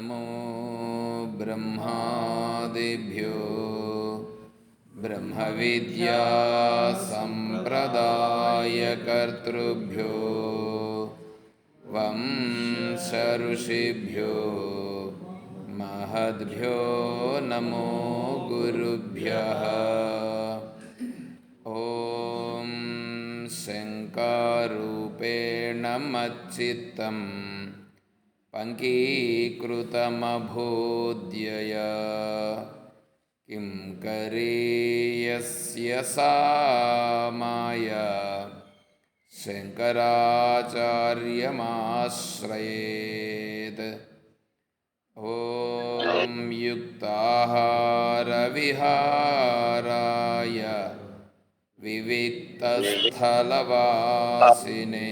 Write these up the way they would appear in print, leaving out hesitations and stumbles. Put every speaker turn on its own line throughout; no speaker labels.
नमो ब्रह्मादिभ्यो ब्रह्मविद्यासम्प्रदायकर्तृभ्यो वंशऋषिभ्यो महद्भ्यो नमो गुरुभ्यः। ॐ शङ्कारूपेण मच्चित्तं पङ्कीकृतमभूद्यय किं करेयस्य सा माया शङ्कराचार्यमाश्रयेत्। ॐ युक्ताहारविहाराय विविक्तस्थलवासिने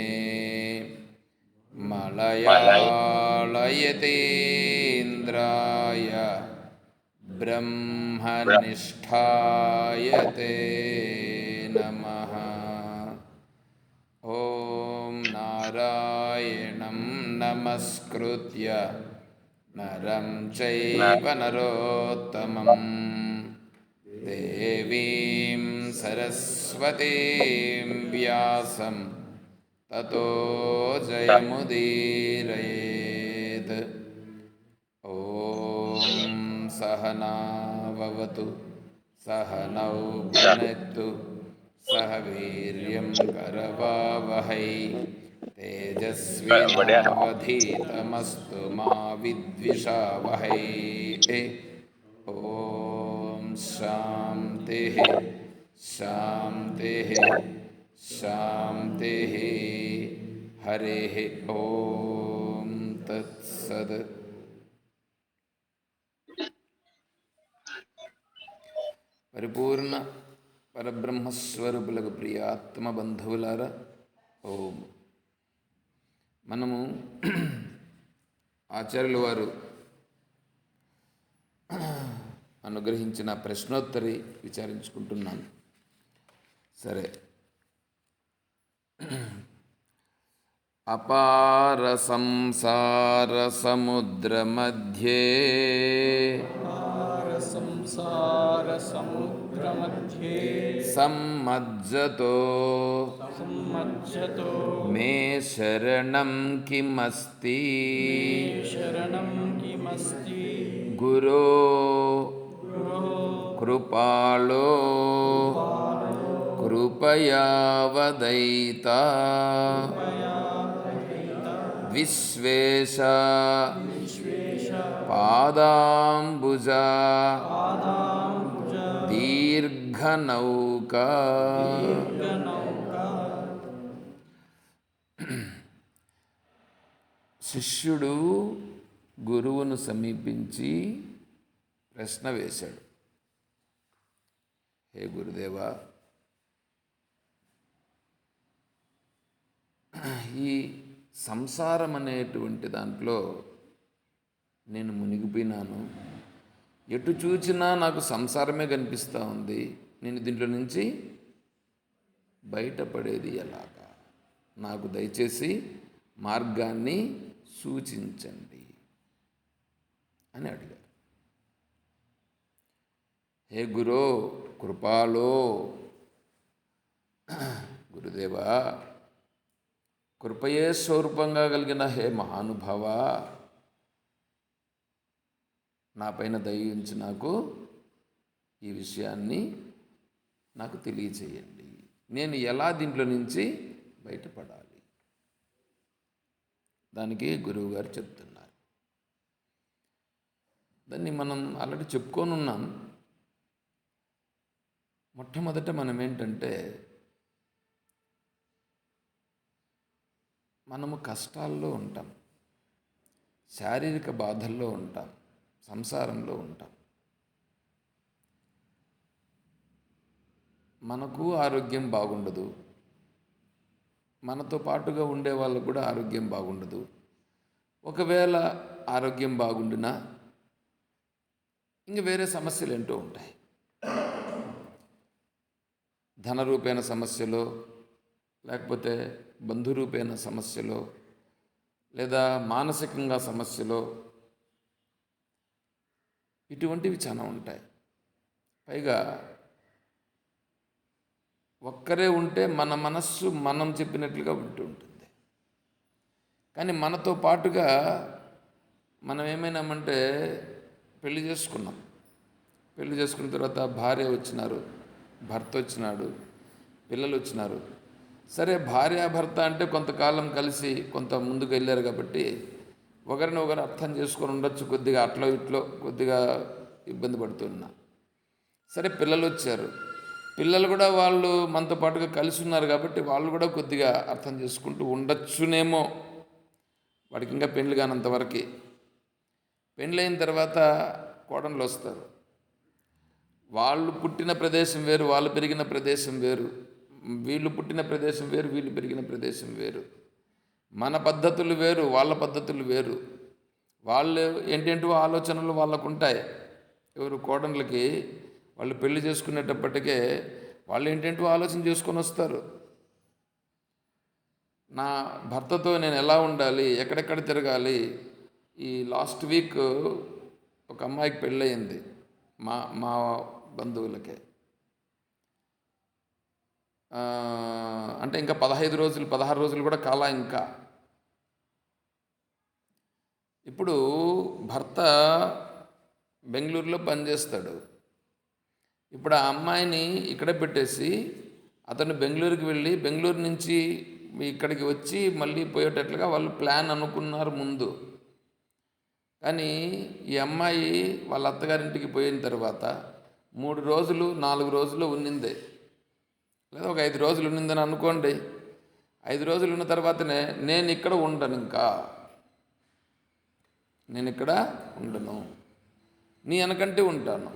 मलयालयतीन्द्राय ब्रह्मनिष्ठाय ते नमः। ॐ नारायणं नमस्कृत्य नरं चैव नरोत्तमं देवीं सरस्वतीं व्यासं ततो जयमुदीरयेत्। ॐ सहना भवतु सहनौ भुनक्तु सह वीर्यं करवावहै तेजस्विनावधीतमस्तु मा विद्विषावहै। ॐ शान्तिः शान्तिः शान्तिः। हरिः ॐ तत्सत्। పరిపూర్ణ పరబ్రహ్మస్వరూపులకు ప్రియాత్మ బంధువులారా, ఓం. మనము ఆచార్యుల వారు అనుగ్రహించిన ప్రశ్నోత్తరి విచారించుకుంటున్నాను. సరే. అపార సంసార సముద్ర మధ్యే సమ్మజ్జతో మే శరణం కిమస్తి గురో కృపాళో కృపయా వదైత విశ్వేశ పాదాంబుజా దీర్ఘనౌకా. శిష్యుడు గురువును సమీపించి ప్రశ్న వేశాడు. హే గురుదేవా, ఈ సంసారం అనేటువంటి దాంట్లో నేను మునిగిపోయినాను. ఎటు చూచినా నాకు సంసారమే కనిపిస్తూ ఉంది. నేను దీంట్లో నుంచి బయటపడేది ఎలాగా? నాకు దయచేసి మార్గాన్ని సూచించండి అని అడిగారు. హే గురో కృపాలో, గురుదేవా, కృపయే స్వరూపంగా కలిగిన హే మహానుభావ, నా పైన దయ ఉంచి నాకు ఈ విషయాన్ని నాకు తెలియచేయండి. నేను ఎలా దీంట్లో నుంచి బయటపడాలి? దానికి గురువుగారు చెప్తున్నారు. దాన్ని మనం ఆల్రెడీ చెప్పుకొని ఉన్నాం. మొట్టమొదట మనం ఏంటంటే, మనము కష్టాల్లో ఉంటాం, శారీరక బాధల్లో ఉంటాం, సంసారంలో ఉంటాం. మనకు ఆరోగ్యం బాగుండదు, మనతో పాటుగా ఉండే వాళ్ళకు కూడా ఆరోగ్యం బాగుండదు. ఒకవేళ ఆరోగ్యం బాగుండినా ఇంక వేరే సమస్యలు ఏంటో ఉంటాయి. ధనరూపేణ సమస్యలో, లేకపోతే బంధురూపేణ సమస్యలో, లేదా మానసికంగా సమస్యలో, ఇటువంటివి చాలా ఉంటాయి. పైగా ఒక్కరే ఉంటే మన మనస్సు మనం చెప్పినట్లుగా వింటూ ఉంటుంది. కానీ మనతో పాటుగా మనం ఏమైనామంటే పెళ్లి చేసుకున్నాం. పెళ్లి చేసుకున్న తర్వాత భార్య వచ్చినారు, భర్త వచ్చినాడు, పిల్లలు వచ్చినారు. సరే, భార్యాభర్త అంటే కొంతకాలం కలిసి కొంత ముందుకు వెళ్ళారు కాబట్టి ఒకరిని ఒకరు అర్థం చేసుకొని ఉండొచ్చు. కొద్దిగా అట్లో ఇట్లో కొద్దిగా ఇబ్బంది పడుతున్నా. సరే, పిల్లలు వచ్చారు. పిల్లలు కూడా వాళ్ళు మనతో పాటుగా కలిసి ఉన్నారు కాబట్టి వాళ్ళు కూడా కొద్దిగా అర్థం చేసుకుంటూ ఉండొచ్చునేమో. వాడికి ఇంకా పెళ్ళి కానంతవరకు. పెళ్ళైన తర్వాత కోడళ్ళు వస్తారు. వాళ్ళు పుట్టిన ప్రదేశం వేరు, వాళ్ళు పెరిగిన ప్రదేశం వేరు. వీళ్ళు పుట్టిన ప్రదేశం వేరు, వీళ్ళు పెరిగిన ప్రదేశం వేరు. మన పద్ధతులు వేరు, వాళ్ళ పద్ధతులు వేరు. వాళ్ళు ఏంటంటో ఆలోచనలు వాళ్ళకు ఉంటాయి. ఎవరు కోడళ్ళకి వాళ్ళు పెళ్లి చేసుకునేటప్పటికే వాళ్ళు ఏంటంటో ఆలోచన చేసుకొని వస్తారు. నా భర్తతో నేను ఎలా ఉండాలి, ఎక్కడెక్కడ తిరగాలి. ఈ లాస్ట్ వీక్ ఒక అమ్మాయికి పెళ్ళయింది, మా మా బంధువులకే. అంటే ఇంకా 15 రోజులు 16 రోజులు కూడా కాలా ఇంకా. ఇప్పుడు భర్త బెంగళూరులో పనిచేస్తాడు. ఇప్పుడు ఆ అమ్మాయిని ఇక్కడే పెట్టేసి అతను బెంగళూరుకి వెళ్ళి బెంగళూరు నుంచి ఇక్కడికి వచ్చి మళ్ళీ పోయేటట్లుగా వాళ్ళు ప్లాన్ అనుకున్నారు ముందు. కానీ ఈ అమ్మాయి వాళ్ళ అత్తగారింటికి పోయిన తర్వాత 3 రోజులు 4 రోజులు ఉన్నిందే, లేదా ఒక 5 రోజులు ఉన్నిందని అనుకోండి. 5 రోజులు ఉన్న తర్వాతనే నేను ఇక్కడ ఉండను, ఇంకా నేను ఇక్కడ ఉండను, నీ వెనకంటే ఉంటాను,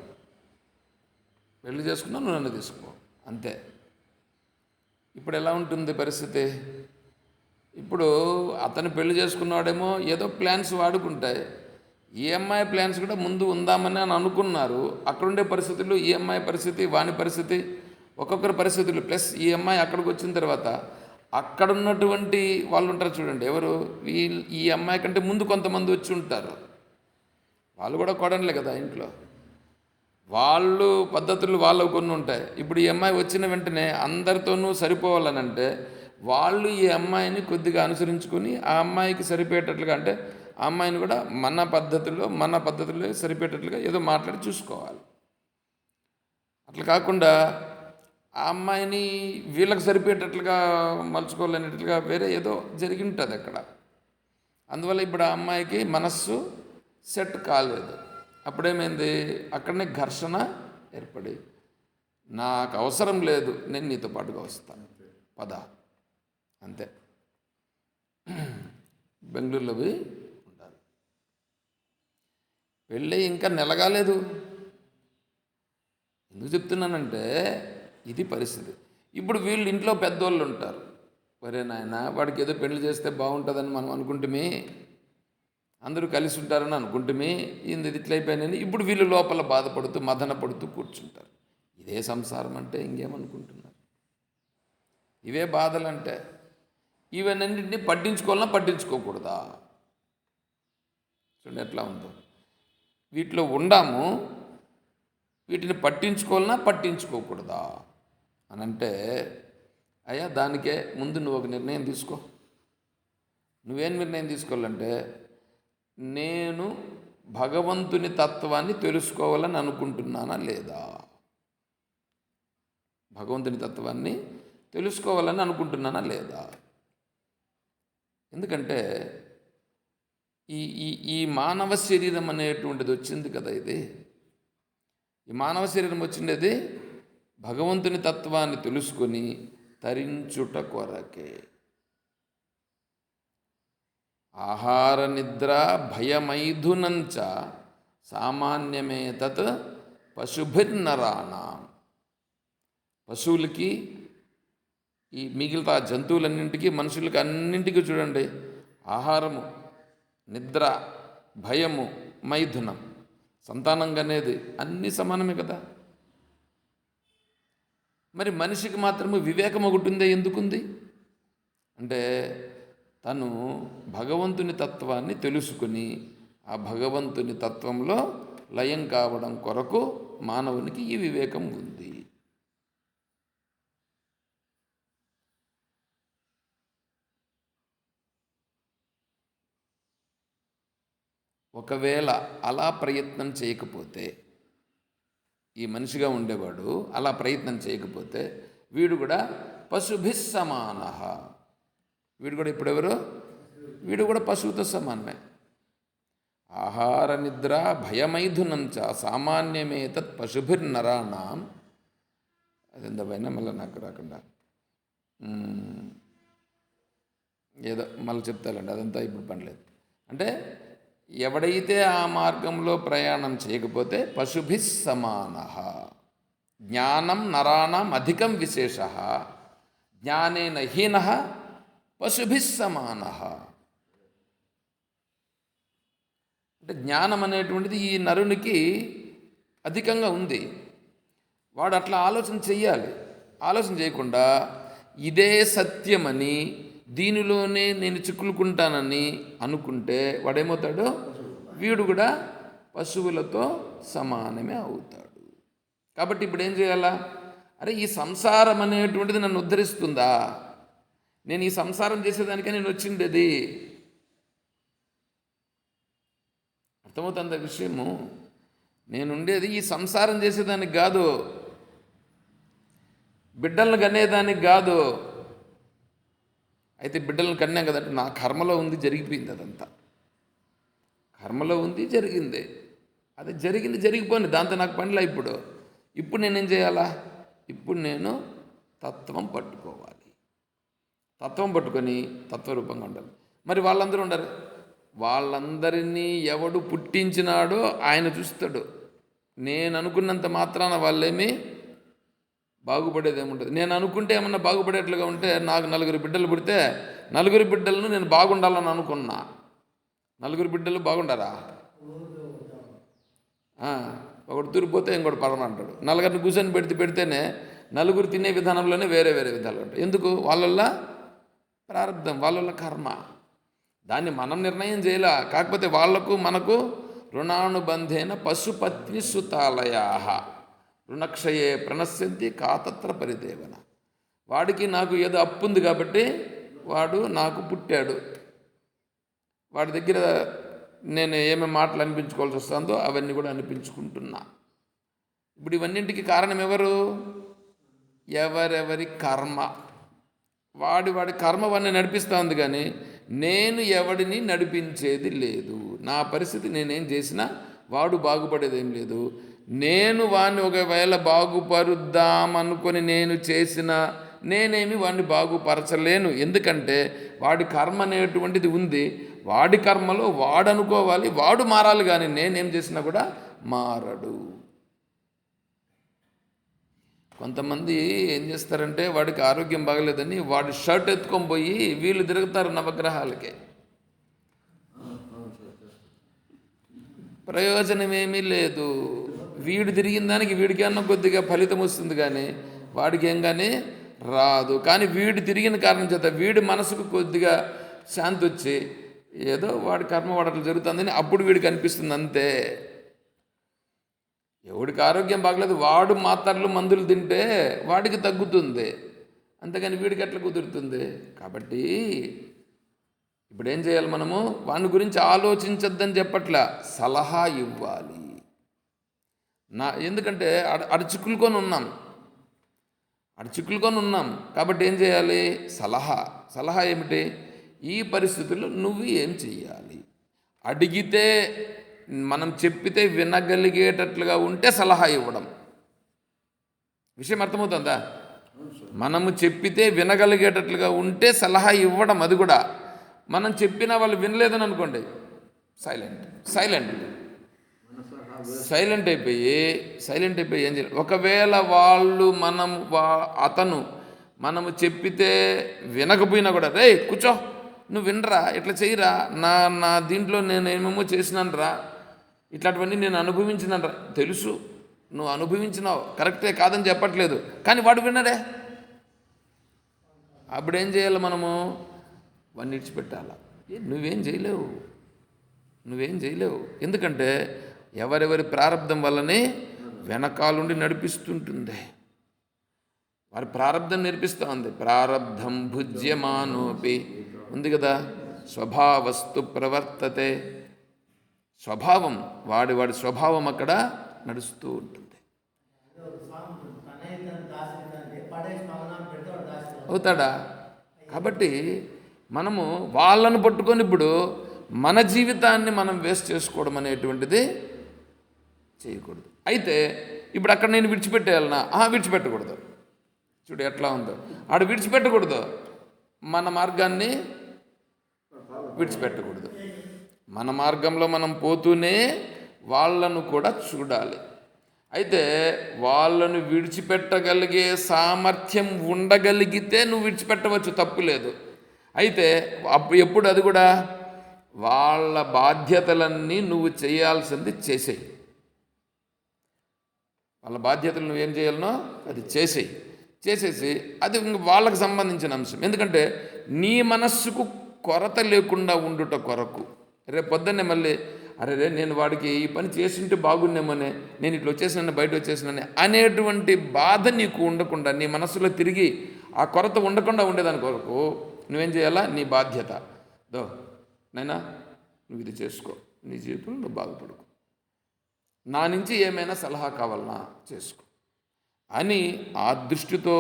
పెళ్లి చేసుకున్నావు, నువ్వు నన్ను తీసుకో, అంతే. ఇప్పుడు ఎలా ఉంటుంది పరిస్థితి? ఇప్పుడు అతను పెళ్లి చేసుకున్నాడేమో ఏదో ప్లాన్స్ వాడుకుంటాయి. ఈఎంఐ ప్లాన్స్ కూడా ముందు ఉందామని అని అనుకున్నారు. అక్కడుండే పరిస్థితులు, ఈఎంఐ పరిస్థితి, వాని పరిస్థితి, ఒక్కొక్కరి పరిస్థితులు, ప్లస్ ఈఎంఐ అక్కడికి వచ్చిన తర్వాత అక్కడ ఉన్నటువంటి వాళ్ళు ఉంటారు చూడండి, ఎవరు ఈ అమ్మాయి కంటే ముందు కొంతమంది వచ్చి ఉంటారు. వాళ్ళు కూడా కోడన్లే కదా ఇంట్లో. వాళ్ళు పద్ధతులు వాళ్ళకు కొన్ని ఉంటాయి. ఇప్పుడు ఈ అమ్మాయి వచ్చిన వెంటనే అందరితోనూ సరిపోవాలనంటే వాళ్ళు ఈ అమ్మాయిని కొద్దిగా అనుసరించుకొని ఆ అమ్మాయికి సరిపోయేటట్లుగా, అంటే ఆ అమ్మాయిని కూడా మన పద్ధతుల్లో సరిపోయేటట్లుగా ఏదో మాట్లాడి చూసుకోవాలి. అట్లా కాకుండా ఆ అమ్మాయిని వీళ్ళకి సరిపోయేటట్లుగా మలుచుకోవాలనేటట్లుగా వేరే ఏదో జరిగి ఉంటుంది అక్కడ. అందువల్ల ఇప్పుడు ఆ అమ్మాయికి మనస్సు సెట్ కాలేదు. అప్పుడేమైంది, అక్కడనే ఘర్షణ ఏర్పడి, నాకు అవసరం లేదు, నేను నీతో పాటుగా వస్తాను, పద, అంతే, బెంగళూరులో పోయి ఉంటాను. పెళ్ళి ఇంకా నెలగాలేదు. ఎందుకు చెప్తున్నానంటే ఇది పరిస్థితి. ఇప్పుడు వీళ్ళు ఇంట్లో పెద్దోళ్ళు ఉంటారు. ఒరే నాయన, వాడికి ఏదో పెళ్లి చేస్తే బాగుంటుందని మనం అనుకుంటుమే, అందరూ కలిసి ఉంటారని అనుకుంటుమే, ఇది ఇట్లయిపోయినాయని ఇప్పుడు వీళ్ళు లోపల బాధపడుతూ మదన పడుతూ కూర్చుంటారు. ఇదే సంసారం అంటే ఇంకేమనుకుంటున్నారు? ఇవే బాధలంటే. ఇవన్నింటినీ పట్టించుకోవాలన్నా పట్టించుకోకూడదా? చూడండి ఎట్లా ఉందో. వీటిలో ఉండాము, వీటిని పట్టించుకోవాలన్నా పట్టించుకోకూడదా అని అంటే, అయ్యా దానికే ముందు నువ్వు ఒక నిర్ణయం తీసుకో. నువ్వేం నిర్ణయం తీసుకోవాలంటే, నేను భగవంతుని తత్వాన్ని తెలుసుకోవాలని అనుకుంటున్నానా లేదా? భగవంతుని తత్వాన్ని తెలుసుకోవాలని అనుకుంటున్నానా లేదా? ఎందుకంటే ఈ ఈ ఈ మానవ శరీరం అనేటువంటిది వచ్చింది కదా, ఇది ఈ మానవ శరీరం వచ్చిండేది భగవంతుని తత్వాన్ని తెలుసుకొని తరించుట కొరకే. ఆహార నిద్ర భయమైథునంచ సామాన్యమే తత్ పశుభిర్నరాణం. పశువులకి, ఈ మిగిలిన జంతువులన్నింటికి, మనుషులకి అన్నింటికి చూడండి, ఆహారము, నిద్ర, భయము, మైథునం, సంతానం అనేది అన్నీ సమానమే కదా. మరి మనిషికి మాత్రము వివేకం ఒకటి ఉందే, ఎందుకుంది అంటే తను భగవంతుని తత్వాన్ని తెలుసుకుని ఆ భగవంతుని తత్వంలో లయం కావడం కొరకు మానవునికి ఈ వివేకం ఉంది. ఒకవేళ అలా ప్రయత్నం చేయకపోతే, ఈ మనిషిగా ఉండేవాడు అలా ప్రయత్నం చేయకపోతే వీడు కూడా పశుభిస్ సమాన. వీడు కూడా ఇప్పుడెవరు? వీడు కూడా పశువుతో సమానమే. ఆహార నిద్ర భయమైథునం చ సామాన్యమేతత్ పశుభిర్నరాణం. అదెంత పైన మళ్ళీ నాకు రాకుండా ఏదో మళ్ళీ చెప్తానండి, అదంతా ఇప్పుడు పనిలేదు. అంటే ఎవడైతే ఆ మార్గంలో ప్రయాణం చేయకపోతే పశుభిస్ సమాన. జ్ఞానం నరాణం అధికం విశేష, జ్ఞానేన హీన పశుభిస్ సమాన. అంటే జ్ఞానం అనేటువంటిది ఈ నరునికి అధికంగా ఉంది. వాడు అట్లా ఆలోచన చెయ్యాలి. ఆలోచన చేయకుండా ఇదే సత్యమని, దీనిలోనే నేను చిక్కులుకుంటానని అనుకుంటే వాడేమవుతాడు? వీడు కూడా పశువులతో సమానమే అవుతాడు. కాబట్టి ఇప్పుడు ఏం చేయాలా? అరే, ఈ సంసారం అనేటువంటిది నన్ను ఉద్ధరిస్తుందా? నేను ఈ సంసారం చేసేదానికే నేను వచ్చిండేది. అర్థమవుతుంది విషయము. నేనుండేది ఈ సంసారం చేసేదానికి కాదు, బిడ్డలను కనేదానికి కాదు. అయితే బిడ్డలను కన్నాం కదంటే నా కర్మలో ఉంది, జరిగిపోయింది. అదంతా కర్మలో ఉంది, జరిగింది. అది జరిగింది, జరిగిపోయింది. దాంతో నాకు పనిలా. ఇప్పుడు నేనేం చేయాలా? ఇప్పుడు నేను తత్వం పట్టుకోవాలి. తత్వం పట్టుకొని తత్వరూపంగా ఉండాలి. మరి వాళ్ళందరూ ఉండరు. వాళ్ళందరినీ ఎవడు పుట్టించినాడో ఆయన చూస్తాడు. నేను అనుకున్నంత మాత్రాన వాళ్ళేమీ బాగుపడేది ఏముంటుంది. నేను అనుకుంటే ఏమన్నా బాగుపడేట్లుగా ఉంటే, నాకు 4 బిడ్డలు పుడితే 4 బిడ్డలను నేను బాగుండాలని అనుకున్నా. 4 బిడ్డలు బాగుండారా? ఒకడు తూరిపోతే ఇంకోటి పడమంటాడు. 4 కూర్చొని పెడితేనే 4 తినే విధానంలోనే వేరే వేరే విధాలు ఉంటాయి. ఎందుకు? వాళ్ళల్లో ప్రారంధం, వాళ్ళల్లో కర్మ. దాన్ని మనం నిర్ణయం చేయలే. కాకపోతే వాళ్లకు మనకు రుణానుబంధేన పశుపత్ని సుతాలయా రుణక్షయే ప్రణశ్యంతి కాతత్ర పరిదేవన. వాడికి నాకు ఏదో అప్పు ఉంది కాబట్టి వాడు నాకు పుట్టాడు. వాడి దగ్గర నేను ఏమేమి మాటలు అనిపించుకోవాల్సి వస్తుందో అవన్నీ కూడా అనిపించుకుంటున్నా. ఇప్పుడు ఇవన్నింటికి కారణం ఎవరు? ఎవరెవరి కర్మ. వాడి కర్మ వాడిని నడిపిస్తూ ఉంది, కానీ నేను ఎవడిని నడిపించేది లేదు. నా పరిస్థితి నేనేం చేసినా వాడు బాగుపడేదేం లేదు. నేను వాడిని ఒకవేళ బాగుపరుద్దామనుకొని నేను చేసిన, నేనేమి వాడిని బాగుపరచలేను. ఎందుకంటే వాడి కర్మ అనేటువంటిది ఉంది. వాడి కర్మలో వాడు అనుకోవాలి, వాడు మారాలి, కానీ నేనేం చేసినా కూడా మారడు. కొంతమంది ఏం చేస్తారంటే, వాడికి ఆరోగ్యం బాగలేదని వాడి షర్ట్ ఎత్తుకొని పోయి వీళ్ళు తిరుగుతారు నవగ్రహాలకే. ప్రయోజనమేమీ లేదు. వీడు తిరిగిన దానికి వీడికి అన్న కొద్దిగా ఫలితం వస్తుంది, కానీ వాడికి ఏం కానీ రాదు. కానీ వీడు తిరిగిన కారణం చేత వీడి మనసుకు కొద్దిగా శాంతి వచ్చి ఏదో వాడి కర్మ వాడట్లు జరుగుతుందని అప్పుడు వీడికి అనిపిస్తుంది, అంతే. ఎవడికి ఆరోగ్యం బాగలేదు వాడు మాత్రలు మందులు తింటే వాడికి తగ్గుతుంది, అంతేగాని వీడికి ఎట్లా కుదురుతుంది? కాబట్టి ఇప్పుడు ఏం చేయాలి? మనము వాడి గురించి ఆలోచించొద్దని చెప్పట్లా, సలహా ఇవ్వాలి. ఎందుకంటే చిక్కులుకొని ఉన్నాం కాబట్టి ఏం చేయాలి? సలహా ఏమిటి? ఈ పరిస్థితుల్లో నువ్వు ఏం చెయ్యాలి? అడిగితే, మనం చెప్పితే వినగలిగేటట్లుగా ఉంటే సలహా ఇవ్వడం. విషయం అర్థమవుతుందా? మనము చెప్పితే వినగలిగేటట్లుగా ఉంటే సలహా ఇవ్వడం. అది కూడా మనం చెప్పినా వాళ్ళు వినలేదని అనుకోండి, సైలెంట్ అయిపోయి ఏం చేయాలి? ఒకవేళ వాళ్ళు మనము చెప్పితే వినకపోయినా కూడా, రే కూర్చో, నువ్వు వినరా, ఇట్లా చెయ్యరా, నా దీంట్లో నేను ఏమేమో చేసినాను రా, ఇట్లాంటివన్నీ నేను అనుభవించినాను రా, తెలుసు నువ్వు అనుభవించినావు, కరెక్టే, కాదని చెప్పట్లేదు, కానీ వాడు వినడే. అప్పుడేం చేయాలి? మనము వాడిని విడిచిపెట్టాల. నువ్వేం చేయలేవు. ఎందుకంటే ఎవరెవరి ప్రారంధం వల్లనే వెనకాలుండి నడిపిస్తుంటుంది. వారి ప్రారంధం నేర్పిస్తూ ఉంది. ప్రారబ్ధం భుజ్యమానోపి ఉంది కదా, స్వభావస్తు ప్రవర్తతే. స్వభావం, వాడి స్వభావం అక్కడ నడుస్తూ ఉంటుంది. అవుతాడా? కాబట్టి మనము వాళ్ళను పట్టుకొని ఇప్పుడు మన జీవితాన్ని మనం వేస్ట్ చేసుకోవడం అనేటువంటిది చేయకూడదు. అయితే ఇప్పుడు అక్కడ నేను విడిచిపెట్టేయాలన్నా? విడిచిపెట్టకూడదు. చూడు ఎట్లా ఉందో, ఆడు విడిచిపెట్టకూడదు, మన మార్గాన్ని విడిచిపెట్టకూడదు. మన మార్గంలో మనం పోతూనే వాళ్ళను కూడా చూడాలి. అయితే వాళ్ళను విడిచిపెట్టగలిగే సామర్థ్యం ఉండగలిగితే నువ్వు విడిచిపెట్టవచ్చు, తప్పు లేదు. అయితే ఎప్పుడు అది కూడా వాళ్ళ బాధ్యతలన్నీ నువ్వు చేయాల్సింది చేసేయి. వాళ్ళ బాధ్యతలు నువ్వేం చేయాలనో అది చేసేసి అది వాళ్ళకు సంబంధించిన అంశం. ఎందుకంటే నీ మనస్సుకు కొరత లేకుండా ఉండుట కొరకు రేపు పొద్దున్నే మళ్ళీ అరే నేను వాడికి ఈ పని చేసింటే బాగున్నేమోనే, నేను ఇట్లా వచ్చేసినాను, బయట వచ్చేసినానే అనేటువంటి బాధ నీకు ఉండకుండా, నీ మనస్సులో తిరిగి ఆ కొరత ఉండకుండా ఉండేదాని కొరకు నువ్వేం చేయాలా? నీ బాధ్యత నైనా నువ్వు ఇది చేసుకో, నీ జీవితంలో నువ్వు బాగుపడుకో, నా నుంచి ఏమైనా సలహా కావాలన్నా చేసుకో అని ఆ దృష్టితో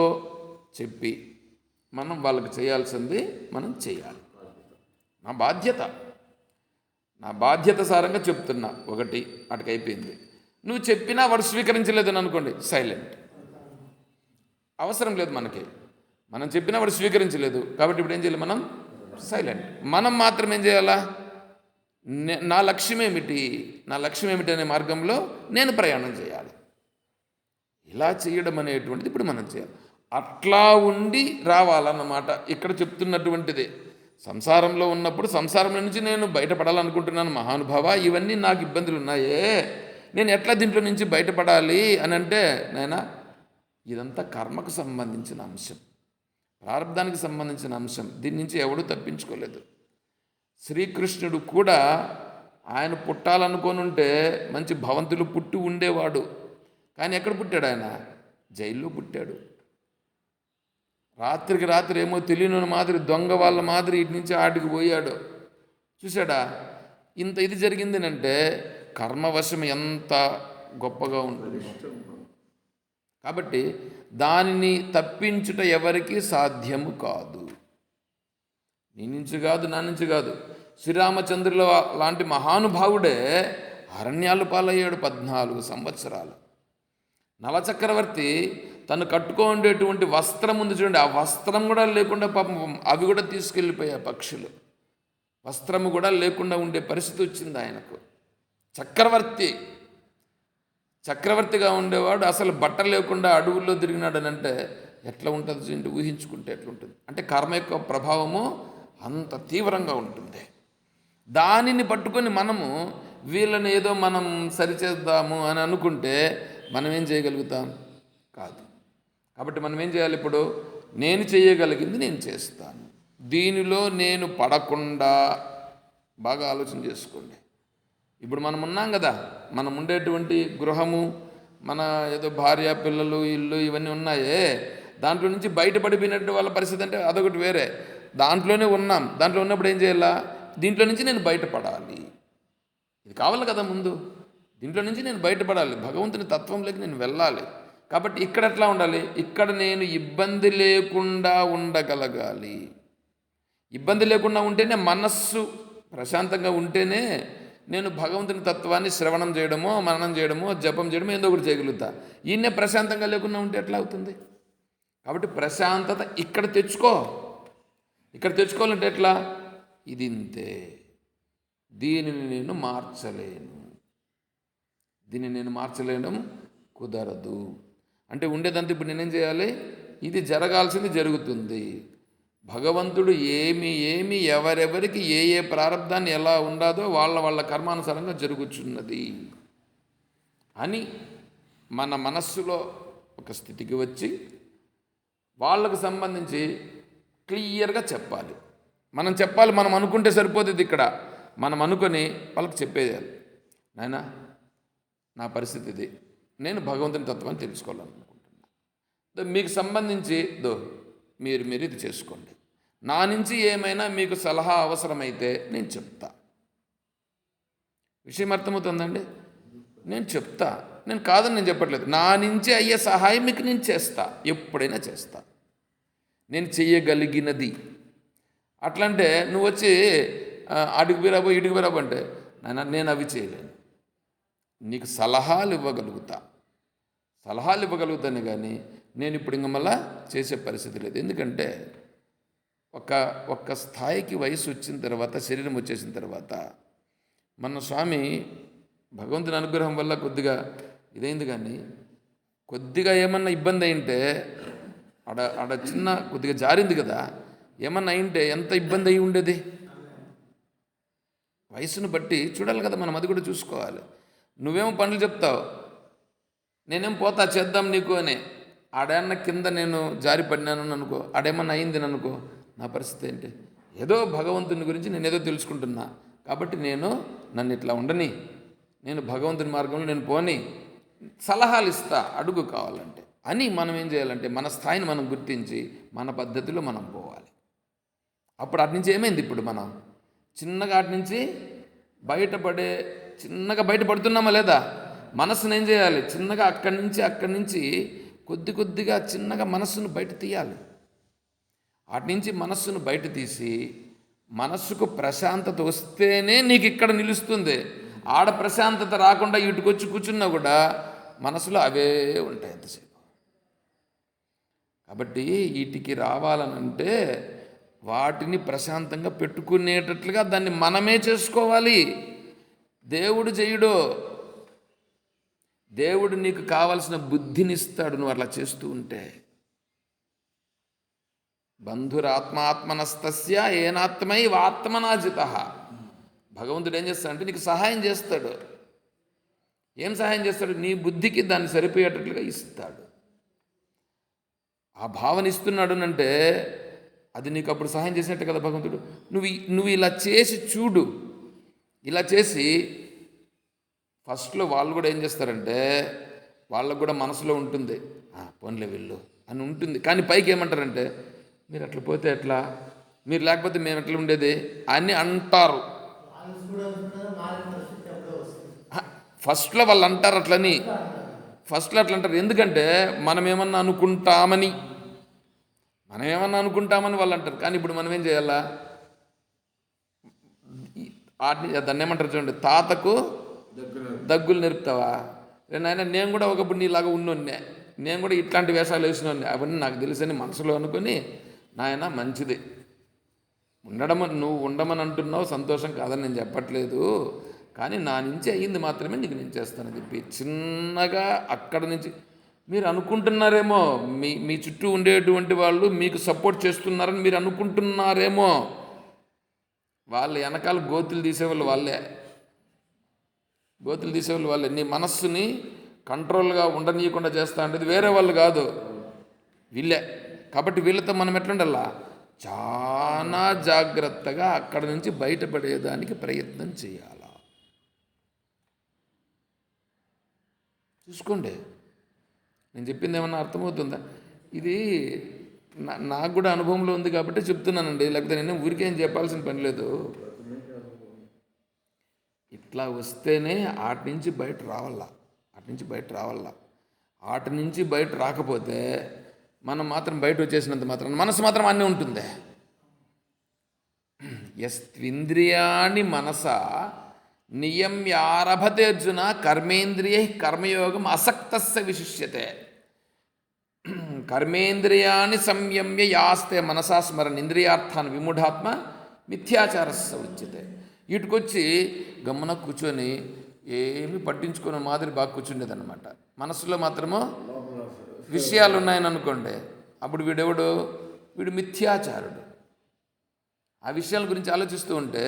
చెప్పి మనం వాళ్ళకి చేయాల్సింది మనం చేయాలి. నా బాధ్యత సారంగా చెప్తున్నా. ఒకటి అటుకు అయిపోయింది. నువ్వు చెప్పినా వాడు స్వీకరించలేదని అనుకోండి, సైలెంట్. అవసరం లేదు మనకి. మనం చెప్పినా వాడు స్వీకరించలేదు కాబట్టి ఇప్పుడు ఏం చేయాలి? మనం సైలెంట్. మనం మాత్రం ఏం చేయాలా? నా లక్ష్యం ఏమిటి అనే మార్గంలో నేను ప్రయాణం చేయాలి. ఇలా చేయడం అనేటువంటిది ఇప్పుడు మనం చేయాలి. అట్లా ఉండి రావాలన్నమాట ఇక్కడ చెప్తున్నటువంటిది. సంసారంలో ఉన్నప్పుడు సంసారం నుంచి నేను బయటపడాలనుకుంటున్నాను మహానుభావ, ఇవన్నీ నాకు ఇబ్బందులు ఉన్నాయే, నేను ఎట్లా దీంట్లో నుంచి బయటపడాలి అని అంటే, నాయనా ఇదంతా కర్మకు సంబంధించిన అంశం, ప్రారంధానికి సంబంధించిన అంశం. దీని నుంచి ఎవడూ తప్పించుకోలేదు. శ్రీకృష్ణుడు కూడా ఆయన పుట్టాలనుకొని ఉంటే మంచి భవంతులు పుట్టి ఉండేవాడు. కానీ ఎక్కడ పుట్టాడు? ఆయన జైల్లో పుట్టాడు. రాత్రికి రాత్రి ఏమో తెలియని మాదిరి దొంగ వాళ్ళ మాదిరి ఇటు నుంచి ఆటికి పోయాడు. చూశాడా? ఇంత ఇది జరిగింది అంటే కర్మవశం ఎంత గొప్పగా ఉంటుంది. కాబట్టి దానిని తప్పించుట ఎవరికి సాధ్యము కాదు. నీ నుంచి కాదు, నా నుంచి కాదు. శ్రీరామచంద్రుల లాంటి మహానుభావుడే అరణ్యాలు పాలయ్యాడు 14 సంవత్సరాలు. నలచక్రవర్తి తను కట్టుకోండేటువంటి వస్త్రం ఉంది చూడండి, ఆ వస్త్రం కూడా లేకుండా పాపం అవి కూడా తీసుకెళ్ళిపోయాయి పక్షులు. వస్త్రము కూడా లేకుండా ఉండే పరిస్థితి వచ్చింది ఆయనకు. చక్రవర్తిగా ఉండేవాడు అసలు బట్ట లేకుండా అడవుల్లో తిరిగినాడని అంటే ఎట్లా ఉంటుంది చూడండి, ఊహించుకుంటే ఎట్లుంటుంది. అంటే కర్మ యొక్క ప్రభావము అంత తీవ్రంగా ఉంటుంది. దానిని పట్టుకొని మనము వీళ్ళని ఏదో మనం సరిచేద్దాము అని అనుకుంటే మనం ఏం చేయగలుగుతాం? కాదు. కాబట్టి మనం ఏం చేయాలి? ఇప్పుడు నేను చేయగలిగింది నేను చేస్తాను. దీనిలో నేను పడకుండా బాగా ఆలోచన చేసుకోండి. ఇప్పుడు మనం ఉన్నాం కదా, మనం ఉండేటువంటి గృహము, మన ఏదో భార్య పిల్లలు ఇల్లు ఇవన్నీ ఉన్నాయే, దాంట్లో నుంచి బయటపడిపోయినట్టు వాళ్ళ పరిస్థితి అంటే అదొకటి వేరే. దాంట్లోనే ఉన్నాం. దాంట్లో ఉన్నప్పుడు ఏం చేయాలా? దీంట్లో నుంచి నేను బయటపడాలి. ఇది కావాలి కదా ముందు. దీంట్లో నుంచి నేను బయటపడాలి, భగవంతుని తత్వంలోకి నేను వెళ్ళాలి. కాబట్టి ఇక్కడ ఎట్లా ఉండాలి? ఇక్కడ నేను ఇబ్బంది లేకుండా ఉండగలగాలి. ఇబ్బంది లేకుండా ఉంటేనే, మనస్సు ప్రశాంతంగా ఉంటేనే నేను భగవంతుని తత్వాన్ని శ్రవణం చేయడమో, మననం చేయడమో, జపం చేయడమో ఏదో ఒకటి చేయగలుగుతా. ఈయనే ప్రశాంతంగా లేకుండా ఉంటే ఎట్లా అవుతుంది? కాబట్టి ప్రశాంతత ఇక్కడ తెచ్చుకోవాలంటే ఎట్లా? ఇది ఇంతే, దీనిని నేను మార్చలేను, కుదరదు అంటే ఉండేదంతా ఇప్పుడు నేనేం చేయాలి? ఇది జరగాల్సింది జరుగుతుంది. భగవంతుడు ఏమి ఎవరెవరికి ఏ ప్రారంధాన్ని ఎలా ఉండాదో వాళ్ళ కర్మానుసారంగా జరుగుతున్నది అని మన మనస్సులో ఒక స్థితికి వచ్చి వాళ్ళకు సంబంధించి క్లియర్గా చెప్పాలి. మనం అనుకుంటే సరిపోతుంది. ఇక్కడ మనం అనుకొని వాళ్ళకి చెప్పేయాలి, నాయనా నా పరిస్థితి ఇది, నేను భగవంతుని తత్వాన్ని తెలుసుకోవాలనుకుంటున్నాను. మీకు సంబంధించి మీరు ఇది చేసుకోండి. నా నుంచి ఏమైనా మీకు సలహా అవసరమైతే నేను చెప్తా. విషయం అర్థమవుతుందండి? నేను చెప్తా, నేను కాదని నేను చెప్పట్లేదు. నా నుంచి అయ్యే సహాయం మీకు నేను చేస్తా, ఎప్పుడైనా చేస్తా, నేను చెయ్యగలిగినది. అట్లంటే నువ్వు వచ్చి అడిగి బిరాబో ఇడికి బిరాబో అంటే నేను అవి చేయలేను. నీకు సలహాలు ఇవ్వగలుగుతాను కానీ నేను ఇప్పుడు ఇంక మళ్ళా చేసే పరిస్థితి లేదు. ఎందుకంటే ఒక్క స్థాయికి వయసు వచ్చిన తర్వాత, శరీరం వచ్చేసిన తర్వాత, మన స్వామి భగవంతుని అనుగ్రహం వల్ల కొద్దిగా ఇదైంది. కానీ కొద్దిగా ఏమన్నా ఇబ్బంది అయింటే ఆడ చిన్న కొద్దిగా జారింది కదా, ఏమన్నా అయింటే ఎంత ఇబ్బంది అయి ఉండేది. వయసును బట్టి చూడాలి కదా మనం, అది కూడా చూసుకోవాలి. నువ్వేమో పనులు చెప్తావు, నేనేం పోతా చేద్దాం నీకు అని. ఆడేమన్నా కింద నేను జారి పడినాను అనుకో, ఆడేమన్నా అయింది అనుకో, నా పరిస్థితి ఏంటి? ఏదో భగవంతుని గురించి నేను ఏదో తెలుసుకుంటున్నా కాబట్టి నన్ను ఇట్లా ఉండని, నేను భగవంతుని మార్గంలో నేను పోని, సలహాలు ఇస్తా, అడుగు కావాలంటే అని. మనం ఏం చేయాలంటే మన స్థాయిని మనం గుర్తించి మన పద్ధతిలో మనం పోవాలి. అప్పుడు అటు నుంచి ఏమైంది, ఇప్పుడు మనం చిన్నగా అటు నుంచి చిన్నగా బయటపడుతున్నామా లేదా? మనసును ఏం చేయాలి, చిన్నగా అక్కడి నుంచి కొద్దిగా చిన్నగా మనస్సును బయట తీయాలి. అటు నుంచి మనస్సును బయట తీసి మనస్సుకు ప్రశాంతత వస్తేనే నీకు ఇక్కడ నిలుస్తుంది. ఆడ ప్రశాంతత రాకుండా ఇటుకొచ్చి కూర్చున్నా కూడా మనసులో అవే ఉంటాయి ఎంతసేపు. కాబట్టి వీటికి రావాలనంటే వాటిని ప్రశాంతంగా పెట్టుకునేటట్లుగా దాన్ని మనమే చేసుకోవాలి. దేవుడు చేయడు. దేవుడు నీకు కావలసిన బుద్ధినిస్తాడు నువ్వు అట్లా చేస్తూ ఉంటే. బంధురాత్మాత్మనస్తస్య ఏనాత్మై వాత్మనాజిత. భగవంతుడు ఏం చేస్తాడంటే నీకు సహాయం చేస్తాడు. ఏం సహాయం చేస్తాడు? నీ బుద్ధికి దాన్ని సరిపోయేటట్లుగా ఇస్తాడు. ఆ భావన ఇస్తున్నాడు అంటే అది నీకు అప్పుడు సహాయం చేసినట్టు కదా భగవంతుడు. నువ్వు ఇలా చేసి చూడు. ఇలా చేసి ఫస్ట్లో వాళ్ళు కూడా ఏం చేస్తారంటే వాళ్ళకు కూడా మనసులో ఉంటుంది, పోన్లే వెళ్ళు అని ఉంటుంది. కానీ పైకి ఏమంటారంటే మీరు అట్లా పోతే ఎట్లా, మీరు లేకపోతే మేము ఎట్లా ఉండేది అని అంటారు. ఫస్ట్లో వాళ్ళు అంటారు అట్లని, ఫస్ట్లో అట్లా అంటారు. ఎందుకంటే మనం ఏమన్నా అనుకుంటామని వాళ్ళు అంటారు. కానీ ఇప్పుడు మనం ఏం చేయాలా? దాన్ని ఏమంటారు చూడండి, తాతకు దగ్గులు నేర్పుతావా? నాయన నేను కూడా ఒకప్పుడు నీలాగా ఉన్నోన్నే, నేను కూడా ఇట్లాంటి వేషాలు వేసినోన్నే, అవన్నీ నాకు తెలుసని మనసులో అనుకొని నాయన మంచిది నువ్వు ఉండమని అంటున్నావు, సంతోషం కాదని నేను చెప్పట్లేదు, కానీ నా నుంచి అయ్యింది మాత్రమే నీకు నేను చేస్తానని చెప్పి చిన్నగా అక్కడ నుంచి మీరు అనుకుంటున్నారేమో, మీ చుట్టూ ఉండేటువంటి వాళ్ళు మీకు సపోర్ట్ చేస్తున్నారని మీరు అనుకుంటున్నారేమో. వాళ్ళు వెనకాల గోతులు తీసేవాళ్ళు వాళ్ళే. నీ మనస్సుని కంట్రోల్గా ఉండనీయకుండా చేస్తా అంటే వేరే వాళ్ళు కాదు, వీళ్ళే. కాబట్టి వీళ్ళతో మనం ఎట్లుండాలా? చాలా జాగ్రత్తగా అక్కడ నుంచి బయటపడేదానికి ప్రయత్నం చేయాలా. చూసుకోండి, నేను చెప్పింది ఏమన్నా అర్థమవుతుందా? ఇది నాకు కూడా అనుభవంలో ఉంది కాబట్టి చెప్తున్నానండి, లేకపోతే నేను ఊరికేం చెప్పాల్సిన పని లేదు. ఇట్లా వస్తేనే ఆటి నుంచి బయట రావాలా. ఆటి నుంచి బయట రాకపోతే మనం మాత్రం బయట వచ్చేసినంత మాత్రం మనసు మాత్రం అన్నీ ఉంటుంది. యస్త్వింద్రియాణి మనస నియమ్యారభతే అర్జున కర్మేంద్రియై కర్మయోగం అసక్తస్య విశిష్యతే. కర్మేంద్రియాణి సంయమ్య యాస్తే మనసా స్మరణ ఇంద్రియార్థాన్ని విమూఢాత్మ మిథ్యాచారస్య ఉచ్యతే. వీటికొచ్చి గమ్మున కూర్చొని ఏమి పట్టించుకున్న మాదిరి బాగా కూర్చుండేదన్నమాట. మనసులో మాత్రమో విషయాలు ఉన్నాయని అనుకోండి, అప్పుడు వీడు మిథ్యాచారుడు. ఆ విషయాల గురించి ఆలోచిస్తూ ఉంటే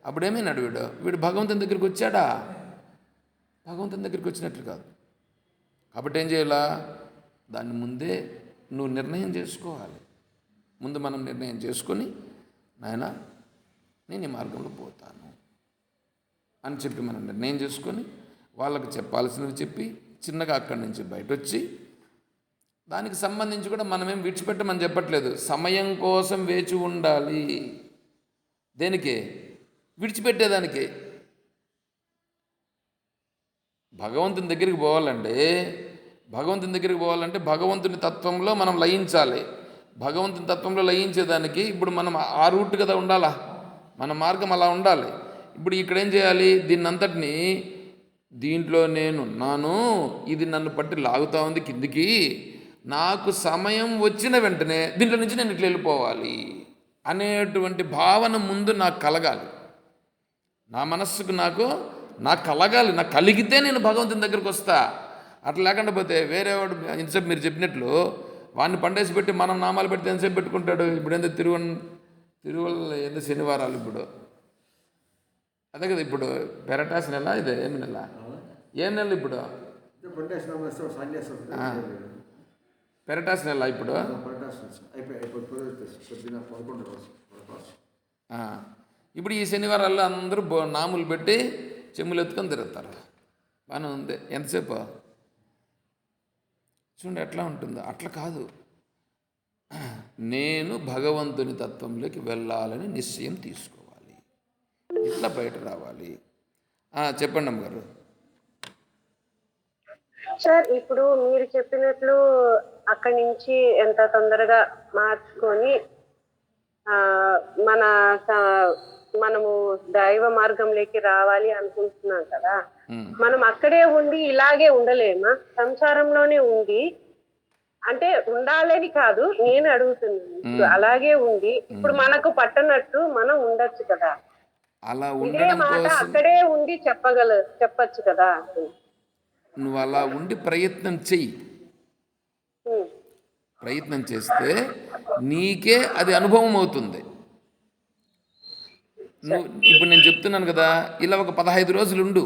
అప్పుడేమైనాడు వీడు భగవంతుని దగ్గరికి వచ్చాడా? భగవంతుని దగ్గరికి వచ్చినట్లు కాదు. కాబట్టి ఏం చేయాలా? దాన్ని ముందే నువ్వు నిర్ణయం చేసుకోవాలి. ముందు మనం నిర్ణయం చేసుకొని నాయన నేను ఈ మార్గంలో పోతాను అని చెప్పి మనం నిర్ణయం చేసుకొని వాళ్ళకి చెప్పాల్సినవి చెప్పి చిన్నగా అక్కడి నుంచి బయట వచ్చి దానికి సంబంధించి కూడా మనమేం విడిచిపెట్టమని చెప్పట్లేదు. సమయం కోసం వేచి ఉండాలి. దేనికి? విడిచిపెట్టేదానికి. భగవంతుని దగ్గరికి పోవాలంటే భగవంతుని తత్వంలో మనం లయించాలి. భగవంతుని తత్వంలో లయించేదానికి ఇప్పుడు మనం ఆ రూట్ కదా ఉండాలా, మన మార్గం అలా ఉండాలి. ఇప్పుడు ఇక్కడ ఏం చేయాలి? దీన్నంతటినీ దీంట్లో నేనున్నాను, ఇది నన్ను పట్టి లాగుతా ఉంది కిందికి, నాకు సమయం వచ్చిన వెంటనే దీంట్లో నుంచి నేను ఇట్లా వెళ్ళిపోవాలి అనేటువంటి భావన ముందు నాకు కలగాలి. నా మనస్సుకు నాకు కలగాలి. నాకు కలిగితే నేను భగవంతుని దగ్గరికి వస్తా. అట్లా లేకుండా పోతే వేరేవాడు ఇంతసేపు మీరు చెప్పినట్లు వాడిని పండేసి పెట్టి మనం నామాలు పెడితే ఎంతసేపు పెట్టుకుంటాడు? ఇప్పుడు ఏందో తిరువల్ల ఏందో శనివారాలు ఇప్పుడు అదే కదా. ఇప్పుడు పెరటాస్ నెల, ఇదే ఏమి నెల? ఏం నెల ఇప్పుడు? పెరటాస్ నెల ఇప్పుడు. ఇప్పుడు ఈ శనివారాల్లో అందరూ నాములు పెట్టి చెమ్ములు ఎత్తుకొని తిరుగుతారు. బాగానే ఉంది. ఎంతసేపు చూడండి ఎట్లా ఉంటుందో. అట్లా కాదు, నేను భగవంతుని తత్వంలోకి వెళ్ళాలని నిశ్చయం తీసుకోవాలి. ఇట్లా బయట రావాలి. చెప్పండి అమ్మగారు.
సార్, ఇప్పుడు మీరు చెప్పినట్లు అక్కడి నుంచి ఎంత తొందరగా మార్చుకొని మనము దైవ మార్గంలోకి రావాలి అనుకుంటున్నాం కదా. మనం అక్కడే ఉండి ఇలాగే ఉండలేమా? సంసారంలోనే ఉండి, అంటే ఉండాలని కాదు నేను అడుగుతున్నాను, అలాగే ఉండి ఇప్పుడు మనకు పట్టనట్టు మనం ఉండొచ్చు కదా.
అలా
ఇదే మాట అక్కడే ఉండి చెప్పచ్చు కదా.
నువ్వు అలా ఉండి ప్రయత్నం చెయ్యి. ప్రయత్నం చేస్తే నీకే అది అనుభవం అవుతుంది. నువ్వు ఇప్పుడు నేను చెప్తున్నాను కదా, ఇలా ఒక 15 రోజులు ఉండు.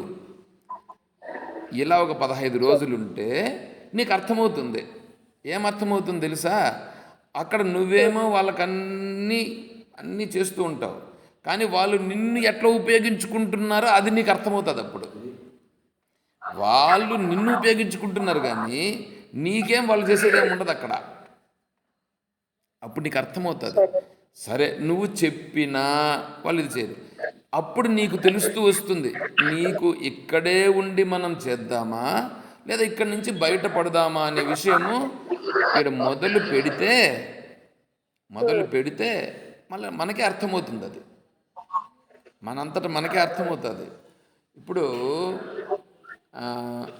ఇలా ఒక 15 రోజులు ఉంటే నీకు అర్థమవుతుంది. ఏమర్థమవుతుంది తెలుసా? అక్కడ నువ్వేమో వాళ్ళకన్నీ చేస్తూ ఉంటావు, కానీ వాళ్ళు నిన్ను ఎట్లా ఉపయోగించుకుంటున్నారో అది నీకు అర్థమవుతుంది. అప్పుడు వాళ్ళు నిన్ను ఉపయోగించుకుంటున్నారు, కానీ నీకేం వాళ్ళు చేసేది ఏమి ఉండదు అక్కడ. అప్పుడు నీకు అర్థమవుతుంది. సరే, నువ్వు చెప్పినా వాళ్ళు ఇది చేయరు. అప్పుడు నీకు తెలుస్తూ వస్తుంది, నీకు ఇక్కడే ఉండి మనం చేద్దామా లేదా ఇక్కడి నుంచి బయటపడదామా అనే విషయము. ఇక్కడ మొదలు పెడితే మళ్ళీ మనకే అర్థమవుతుంది. అది మనంతటా మనకే అర్థమవుతుంది. ఇప్పుడు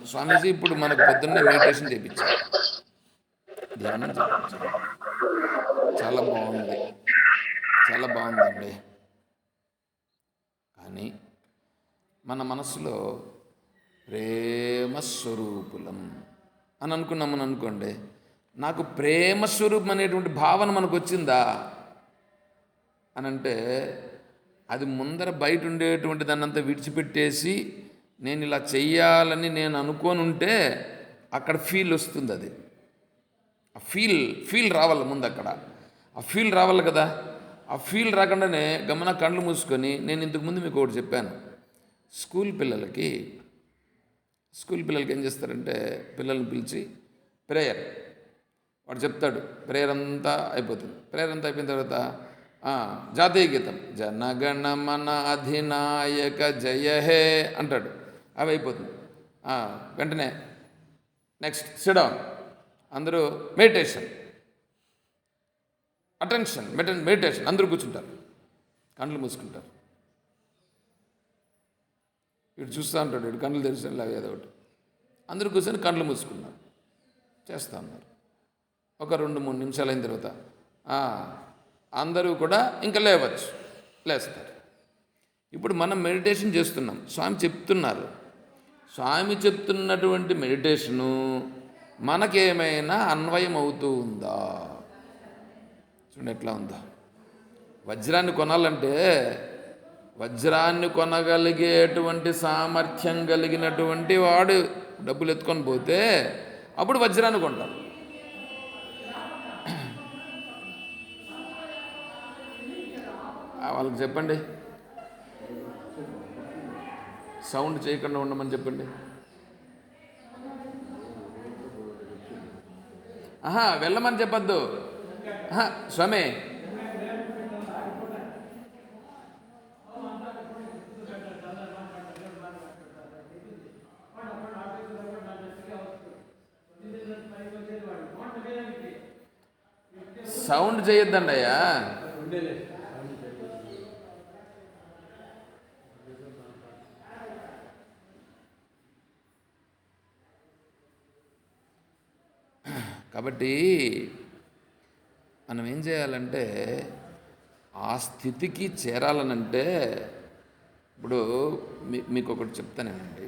స్వామీజీ ఇప్పుడు మనకు పొద్దున్నే మెడిటేషన్ చేయించారు, ధ్యానం చేయించారు. చాలా బాగుందండి. కానీ మన మనసులో ప్రేమస్వరూపులం అని అనుకున్నామని అనుకోండి, నాకు ప్రేమస్వరూపం అనేటువంటి భావన మనకు వచ్చిందా అని అంటే, అది ముందర బయట ఉండేటువంటి దాన్ని అంతా విడిచిపెట్టేసి నేను ఇలా చెయ్యాలని నేను అనుకోని ఉంటే అక్కడ ఫీల్ వస్తుంది. అది ఆ ఫీల్ రావాలి ముందు. అక్కడ ఆ ఫీల్ రావాలి కదా. ఆ ఫీల్ రాకుండానే గమన కళ్ళు మూసుకొని, నేను ఇంతకుముందు మీకు ఒకటి చెప్పాను, స్కూల్ పిల్లలకి ఏం చేస్తారంటే, పిల్లల్ని పిలిచి ప్రేయర్ వాడు చెప్తాడు. ప్రేయర్ అంతా అయిపోతుంది. ప్రేయర్ అంతా అయిపోయిన తర్వాత జాతీయ గీతం జనగణమన అధినాయక జయ హే అంటాడు. అవి అయిపోతుంది. వెంటనే నెక్స్ట్ సిట్ డౌన్, అందరూ మెడిటేషన్, అటెన్షన్, మెడిటేషన్. అందరూ కూర్చుంటారు, కళ్ళు మూసుకుంటారు. ఇటు చూస్తూ ఉంటాడు, ఇటు కళ్ళు తెరిచేలాగా ఏదో ఒకటి. అందరూ కూర్చొని కళ్ళు మూసుకున్నారు, చేస్తూ ఉన్నారు. ఒక 2-3 నిమిషాలు అయిన తర్వాత అందరూ కూడా ఇంకా లేస్తారు. ఇప్పుడు మనం మెడిటేషన్ చేస్తున్నాం, స్వామి చెప్తున్నారు. స్వామి చెప్తున్నటువంటి మెడిటేషను మనకేమైనా అన్వయం అవుతూ ఉందా? చూడండి ఎట్లా ఉందా. వజ్రాన్ని కొనాలంటే వజ్రాన్ని కొనగలిగేటువంటి సామర్థ్యం కలిగినటువంటి వాడు డబ్బులు ఎత్తుకొని పోతే అప్పుడు వజ్రాన్ని కొంటారు. వాళ్ళకి చెప్పండి, సౌండ్ చేయకుండా ఉండమని చెప్పండి. వెళ్ళమని చెప్పొద్దు. స్వామి, సౌండ్ చేయొద్దండి అయ్యా. కాబట్టి మనం ఏం చేయాలంటే ఆ స్థితికి చేరాలనంటే, ఇప్పుడు మీకు ఒకటి చెప్తానేనండి.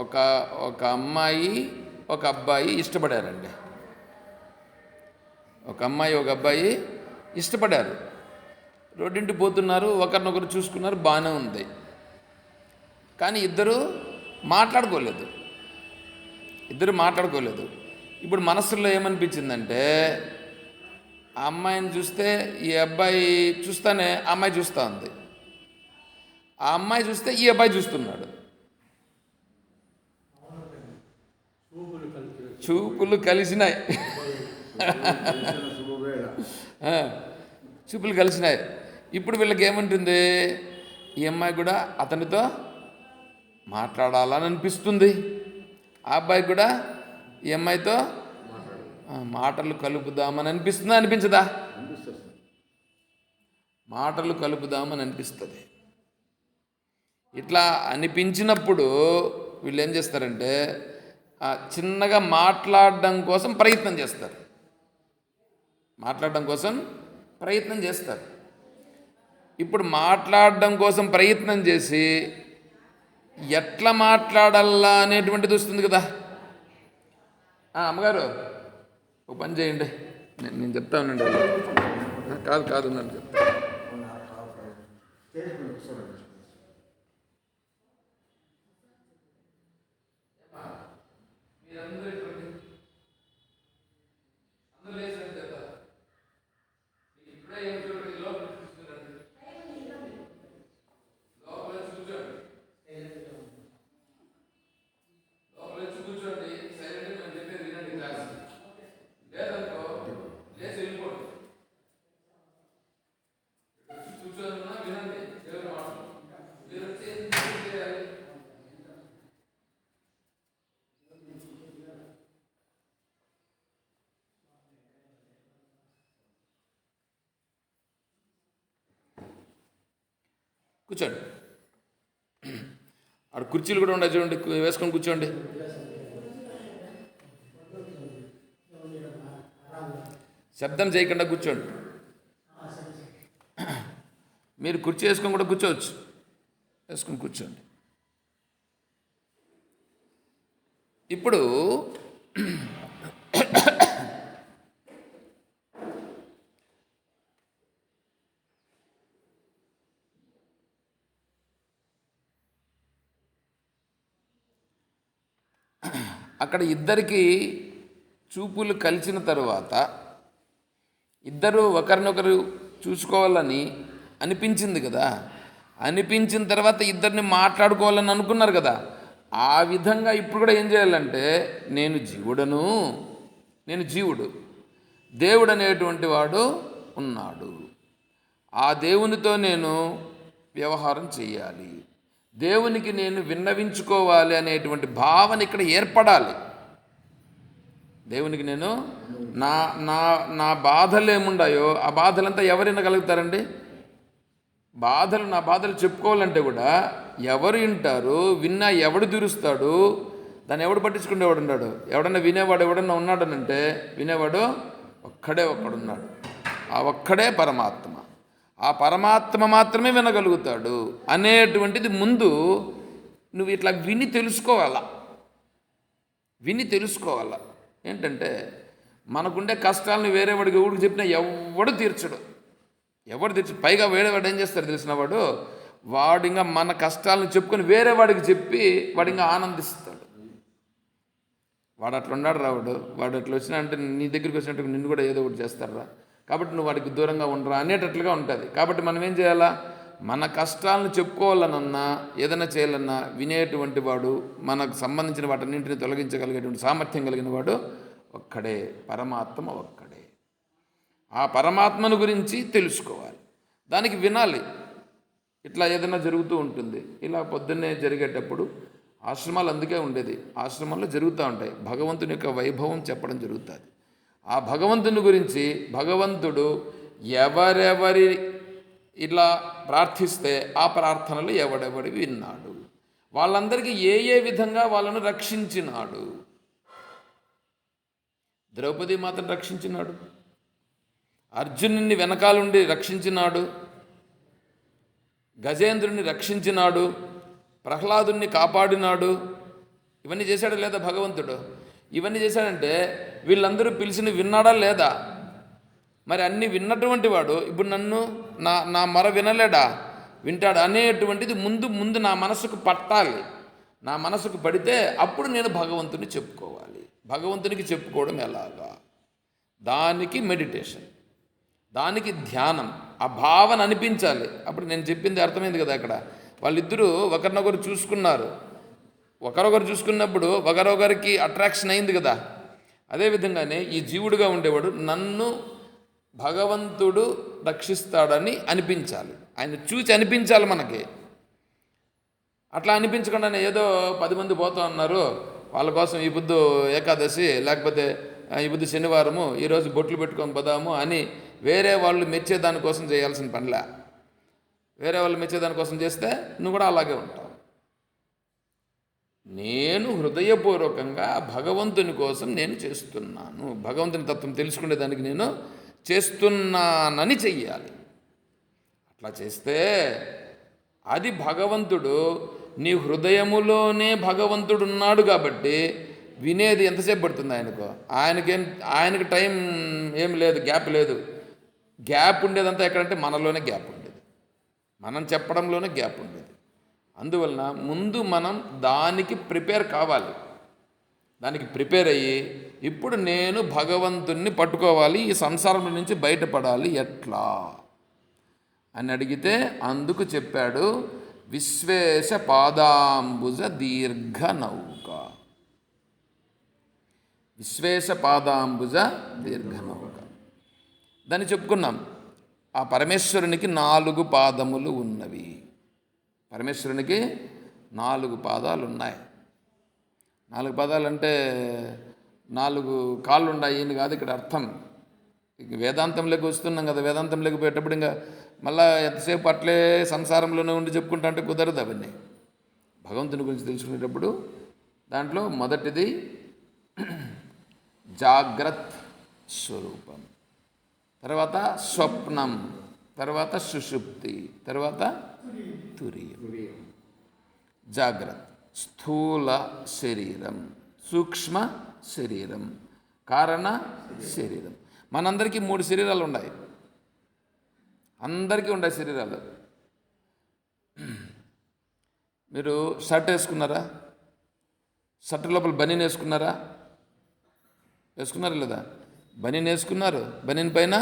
ఒక అమ్మాయి ఒక అబ్బాయి ఇష్టపడారండి. ఒక అమ్మాయి ఒక అబ్బాయి ఇష్టపడారు, రోడ్డింటి పోతున్నారు, ఒకరినొకరు చూసుకున్నారు, బాగానే ఉంది. కానీ ఇద్దరు మాట్లాడుకోలేదు. ఇప్పుడు మనసులో ఏమనిపించిందంటే, ఆ అమ్మాయిని చూస్తే ఈ అబ్బాయి చూస్తానే ఆ అమ్మాయి చూస్తూ ఉంది, ఆ అమ్మాయి చూస్తే ఈ అబ్బాయి చూస్తున్నాడు. చూపులు కలిసినాయి. ఇప్పుడు వీళ్ళకి ఏమంటుంది, ఈ అమ్మాయి కూడా అతనితో మాట్లాడాలని అనిపిస్తుంది, ఆ అబ్బాయి కూడా ఈ అమ్మాయితో మాటలు కలుపుదామని అనిపిస్తుందా, అనిపించదా? మాటలు కలుపుదామని అనిపిస్తుంది. ఇట్లా అనిపించినప్పుడు వీళ్ళు ఏం చేస్తారంటే, చిన్నగా మాట్లాడడం కోసం ప్రయత్నం చేస్తారు. ఇప్పుడు మాట్లాడడం కోసం ప్రయత్నం చేసి ఎట్లా మాట్లాడాలా అనేటువంటిది వస్తుంది కదా. అమ్మగారు ఒక పని చేయండి, నేను చెప్తానండి. కాదు నన్ను చెప్తా. కూర్చోండి. అక్కడ కుర్చీలు కూడా ఉన్నాయి చూడండి, వేసుకొని కూర్చోండి. శబ్దం చేయకుండా కూర్చోండి. మీరు కుర్చీ వేసుకొని కూడా కూర్చోవచ్చు, వేసుకొని కూర్చోండి. ఇప్పుడు అక్కడ ఇద్దరికి చూపులు కలిసిన తర్వాత ఇద్దరు ఒకరినొకరు చూసుకోవాలని అనిపించింది కదా. అనిపించిన తర్వాత ఇద్దరిని మాట్లాడుకోవాలని అనుకున్నారు కదా. ఆ విధంగా ఇప్పుడు కూడా ఏం చేయాలంటే, నేను జీవుడు, దేవుడు అనేటువంటి వాడు ఉన్నాడు, ఆ దేవునితో నేను వ్యవహారం చేయాలి, దేవునికి నేను విన్నవించుకోవాలి అనేటువంటి భావన ఇక్కడ ఏర్పడాలి. దేవునికి నేను నా బాధలు ఏముండాయో ఆ బాధలంతా ఎవరు వినగలుగుతారండి? నా బాధలు చెప్పుకోవాలంటే కూడా ఎవరు వింటారు? విన్నా ఎవడు తీరుస్తాడు? దాన్ని ఎవడు పట్టించుకునేవాడు ఉన్నాడు? ఎవడన్నా వినేవాడు ఎవడన్నా ఉన్నాడనంటే వినేవాడు ఒక్కడున్నాడు. ఆ ఒక్కడే పరమాత్మ. ఆ పరమాత్మ మాత్రమే వినగలుగుతాడు అనేటువంటిది ముందు నువ్వు ఇట్లా విని తెలుసుకోవాలా. ఏంటంటే, మనకుండే కష్టాలను వేరే వాడికి ఎవడికి చెప్పినా ఎవడు తీర్చడు. పైగా వేరేవాడు ఏం చేస్తాడు తెలిసిన వాడు ఇంకా మన కష్టాలను చెప్పుకొని వేరే వాడికి చెప్పి వాడు ఇంకా ఆనందిస్తాడు. వాడు అట్లా ఉన్నాడు వాడు అట్లా వచ్చినా అంటే నీ దగ్గరికి వచ్చినట్టు నిన్ను కూడా ఏదో ఒకటి చేస్తారా, కాబట్టి నువ్వు వాడికి దూరంగా ఉండరా అనేటట్లుగా ఉంటుంది. కాబట్టి మనం ఏం చేయాలా? మన కష్టాలను చెప్పుకోవాలనన్నా ఏదైనా చేయాలన్నా వినేటువంటి వాడు, మనకు సంబంధించిన వాటన్నింటిని తొలగించగలిగేటువంటి సామర్థ్యం కలిగిన వాడు ఒక్కడే, పరమాత్మ ఒక్కడే. ఆ పరమాత్మను గురించి తెలుసుకోవాలి, దానికి వినాలి. ఇట్లా ఏదైనా జరుగుతూ ఉంటుంది. ఇలా పొద్దున్నే జరిగేటప్పుడు ఆశ్రమాలు అందుకే ఉండేది, ఆశ్రమాల్లో జరుగుతూ ఉంటాయి, భగవంతుని యొక్క వైభవం చెప్పడం జరుగుతుంది. ఆ భగవంతుని గురించి, భగవంతుడు ఎవరెవరి ఇలా ప్రార్థిస్తే ఆ ప్రార్థనలు ఎవడెవడి విన్నాడు, వాళ్ళందరికీ ఏ ఏ విధంగా వాళ్ళను రక్షించినాడు. ద్రౌపది మాతను రక్షించినాడు, అర్జునుడిని వెనకాలండి రక్షించినాడు, గజేంద్రుని రక్షించినాడు, ప్రహ్లాదుని కాపాడినాడు. ఇవన్నీ చేశాడా లేదా భగవంతుడు? ఇవన్నీ చేశాడంటే వీళ్ళందరూ పిలిచిన విన్నాడా లేదా? మరి అన్నీ విన్నటువంటి వాడు ఇప్పుడు నన్ను నా మొర వినలేడా, వింటాడు అనేటువంటిది ముందు నా మనసుకు పట్టాలి. నా మనసుకు పడితే అప్పుడు నేను భగవంతుని చెప్పుకోవాలి. భగవంతునికి చెప్పుకోవడం ఎలాగా? దానికి మెడిటేషన్, దానికి ధ్యానం, ఆ భావన అనిపించాలి. అప్పుడు నేను చెప్పింది అర్థమైంది కదా. అక్కడ వాళ్ళిద్దరూ ఒకరినొకరు చూసుకున్నారు, ఒకరొకరు చూసుకున్నప్పుడు ఒకరొకరికి అట్రాక్షన్ అయింది కదా. అదేవిధంగానే ఈ జీవుడుగా ఉండేవాడు నన్ను భగవంతుడు రక్షిస్తాడని అనిపించాలి, ఆయన చూసి అనిపించాలి మనకి. అట్లా అనిపించకుండానే ఏదో 10 మంది పోతూ ఉన్నారు, వాళ్ళ కోసం ఈ పొద్దు ఏకాదశి, లేకపోతే ఈ పొద్దు శనివారము, ఈరోజు బొట్లు పెట్టుకొని పోదాము అని వేరే వాళ్ళు మెచ్చేదానికోసం చేయాల్సిన పనిలే. వేరే వాళ్ళు మెచ్చేదానికోసం చేస్తే నువ్వు కూడా అలాగే ఉంటావు. నేను హృదయపూర్వకంగా భగవంతుని కోసం నేను చేస్తున్నాను, భగవంతుని తత్వం తెలుసుకునేదానికి నేను చేస్తున్నానని చెయ్యాలి. అట్లా చేస్తే అది భగవంతుడు నీ హృదయములోనే భగవంతుడు ఉన్నాడు కాబట్టి వినేది ఎంతసేపు పడుతుంది ఆయనకు? ఆయనకి టైం ఏం లేదు, గ్యాప్ లేదు. గ్యాప్ ఉండేదంతా ఎక్కడంటే మనలోనే గ్యాప్ ఉండేది, మనం చెప్పడంలోనే గ్యాప్ ఉండేది. అందువలన ముందు మనం దానికి ప్రిపేర్ కావాలి. దానికి ప్రిపేర్ అయ్యి ఇప్పుడు నేను భగవంతుణ్ణి పట్టుకోవాలి, ఈ సంసారం నుంచి బయటపడాలి ఎట్లా అని అడిగితే అందుకు చెప్పాడు విశ్వేశ పాదాంబుజ దీర్ఘ నౌక. విశ్వేశ పాదాంబుజ దీర్ఘ నౌక దాన్ని చెప్పుకున్నాం. ఆ పరమేశ్వరునికి 4 పాదములు ఉన్నవి. పరమేశ్వరునికి 4 పాదాలు ఉన్నాయి. 4 పాదాలు అంటే 4 కాళ్ళు ఉన్నాయి అని కాదు ఇక్కడ అర్థం. ఇక వేదాంతంలోకి వస్తున్నాం కదా, వేదాంతంలోకి పోయేటప్పుడు ఇంకా మళ్ళీ ఎంతసేపు అట్లే సంసారంలోనే ఉండి చెప్పుకుంటా అంటే కుదరదు. అవన్నీ భగవంతుని గురించి తెలుసుకునేటప్పుడు దాంట్లో మొదటిది జాగ్రత్త స్వరూపం, తర్వాత స్వప్నం, తర్వాత సుషుప్తి, తర్వాత తురియం. జాగ్రత్త స్థూల శరీరం, సూక్ష్మ శరీరం, కారణ శరీరం. మనందరికీ 3 శరీరాలు ఉన్నాయి, అందరికీ ఉన్నాయి శరీరాలు. మీరు షర్ట్ వేసుకున్నారా? షర్ట్ లోపల బనీన్ వేసుకున్నారా? వేసుకున్నారా లేదా? బనీన్ వేసుకున్నారు, బనీన్ పైన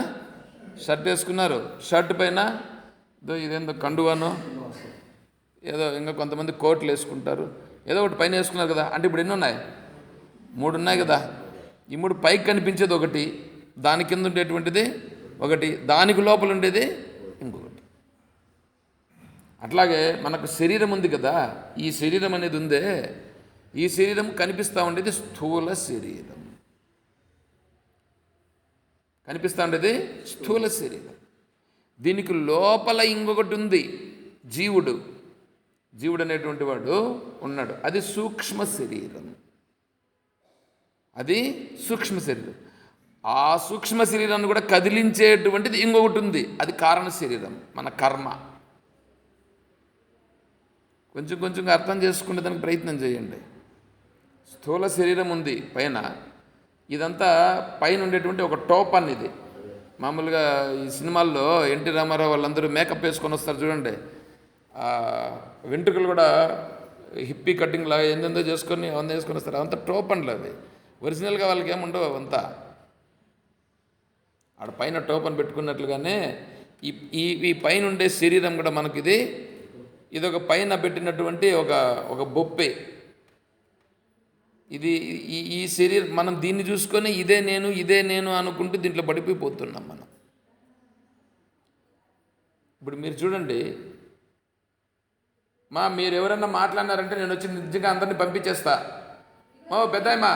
షర్ట్ వేసుకున్నారు, షర్ట్ పైన ఇదేందో కండువానో ఏదో, ఇంకా కొంతమంది కోట్లు వేసుకుంటారు, ఏదో ఒకటి పైన వేసుకున్నారు కదా. అంటే ఇప్పుడు ఎన్ని ఉన్నాయి? 3 ఉన్నాయి కదా. ఈ 3 పైకి కనిపించేది ఒకటి, దాని కింద ఉండేటువంటిది ఒకటి, దానికి లోపల ఉండేది ఇంకొకటి. అట్లాగే మనకు శరీరం ఉంది కదా, ఈ శరీరం అనేది ఉందే, ఈ శరీరం కనిపిస్తూ ఉండేది స్థూల శరీరం, కనిపిస్తూ ఉండేది స్థూల శరీరం. దీనికి లోపల ఇంకొకటి ఉంది, జీవుడు. జీవుడు అనేటువంటి వాడు ఉన్నాడు, అది సూక్ష్మ శరీరం. అది సూక్ష్మ శరీరం. ఆ సూక్ష్మ శరీరాన్ని కూడా కదిలించేటువంటిది ఇంకొకటి ఉంది, అది కారణ శరీరం, మన కర్మ. కొంచెం కొంచెంగా అర్థం చేసుకునే దానికి ప్రయత్నం చేయండి. స్థూల శరీరం ఉంది పైన, ఇదంతా పైన ఉండేటువంటి ఒక టోపన్. ఇది మామూలుగా ఈ సినిమాల్లో ఎన్టీ రామారావు వాళ్ళందరూ మేకప్ వేసుకొని వస్తారు చూడండి, వెంట్రుకలు కూడా హిప్పీ కటింగ్ లాగా ఎందెందో చేసుకొని అవన్నీ వేసుకొని వస్తారు. అవంతా టోపన్లు అవి. ఒరిజినల్గా వాళ్ళకి ఏముండవు అవంతా. ఆడ పైన టోపన్ పెట్టుకున్నట్లుగానే ఈ ఈ ఈ పైన ఉండే శరీరం కూడా మనకిది ఇదొక పైన పెట్టినటువంటి ఒక బొప్పే. ఇది ఈ శరీరం మనం దీన్ని చూసుకొని ఇదే నేను అనుకుంటూ దీంట్లో పడిపోతున్నాం మనం. ఇప్పుడు మీరు చూడండి, మీరు ఎవరన్నా మాట్లాడినారంటే నేను వచ్చి నిజంగా అందరినీ పంపించేస్తా. పెద్దాయమ్మా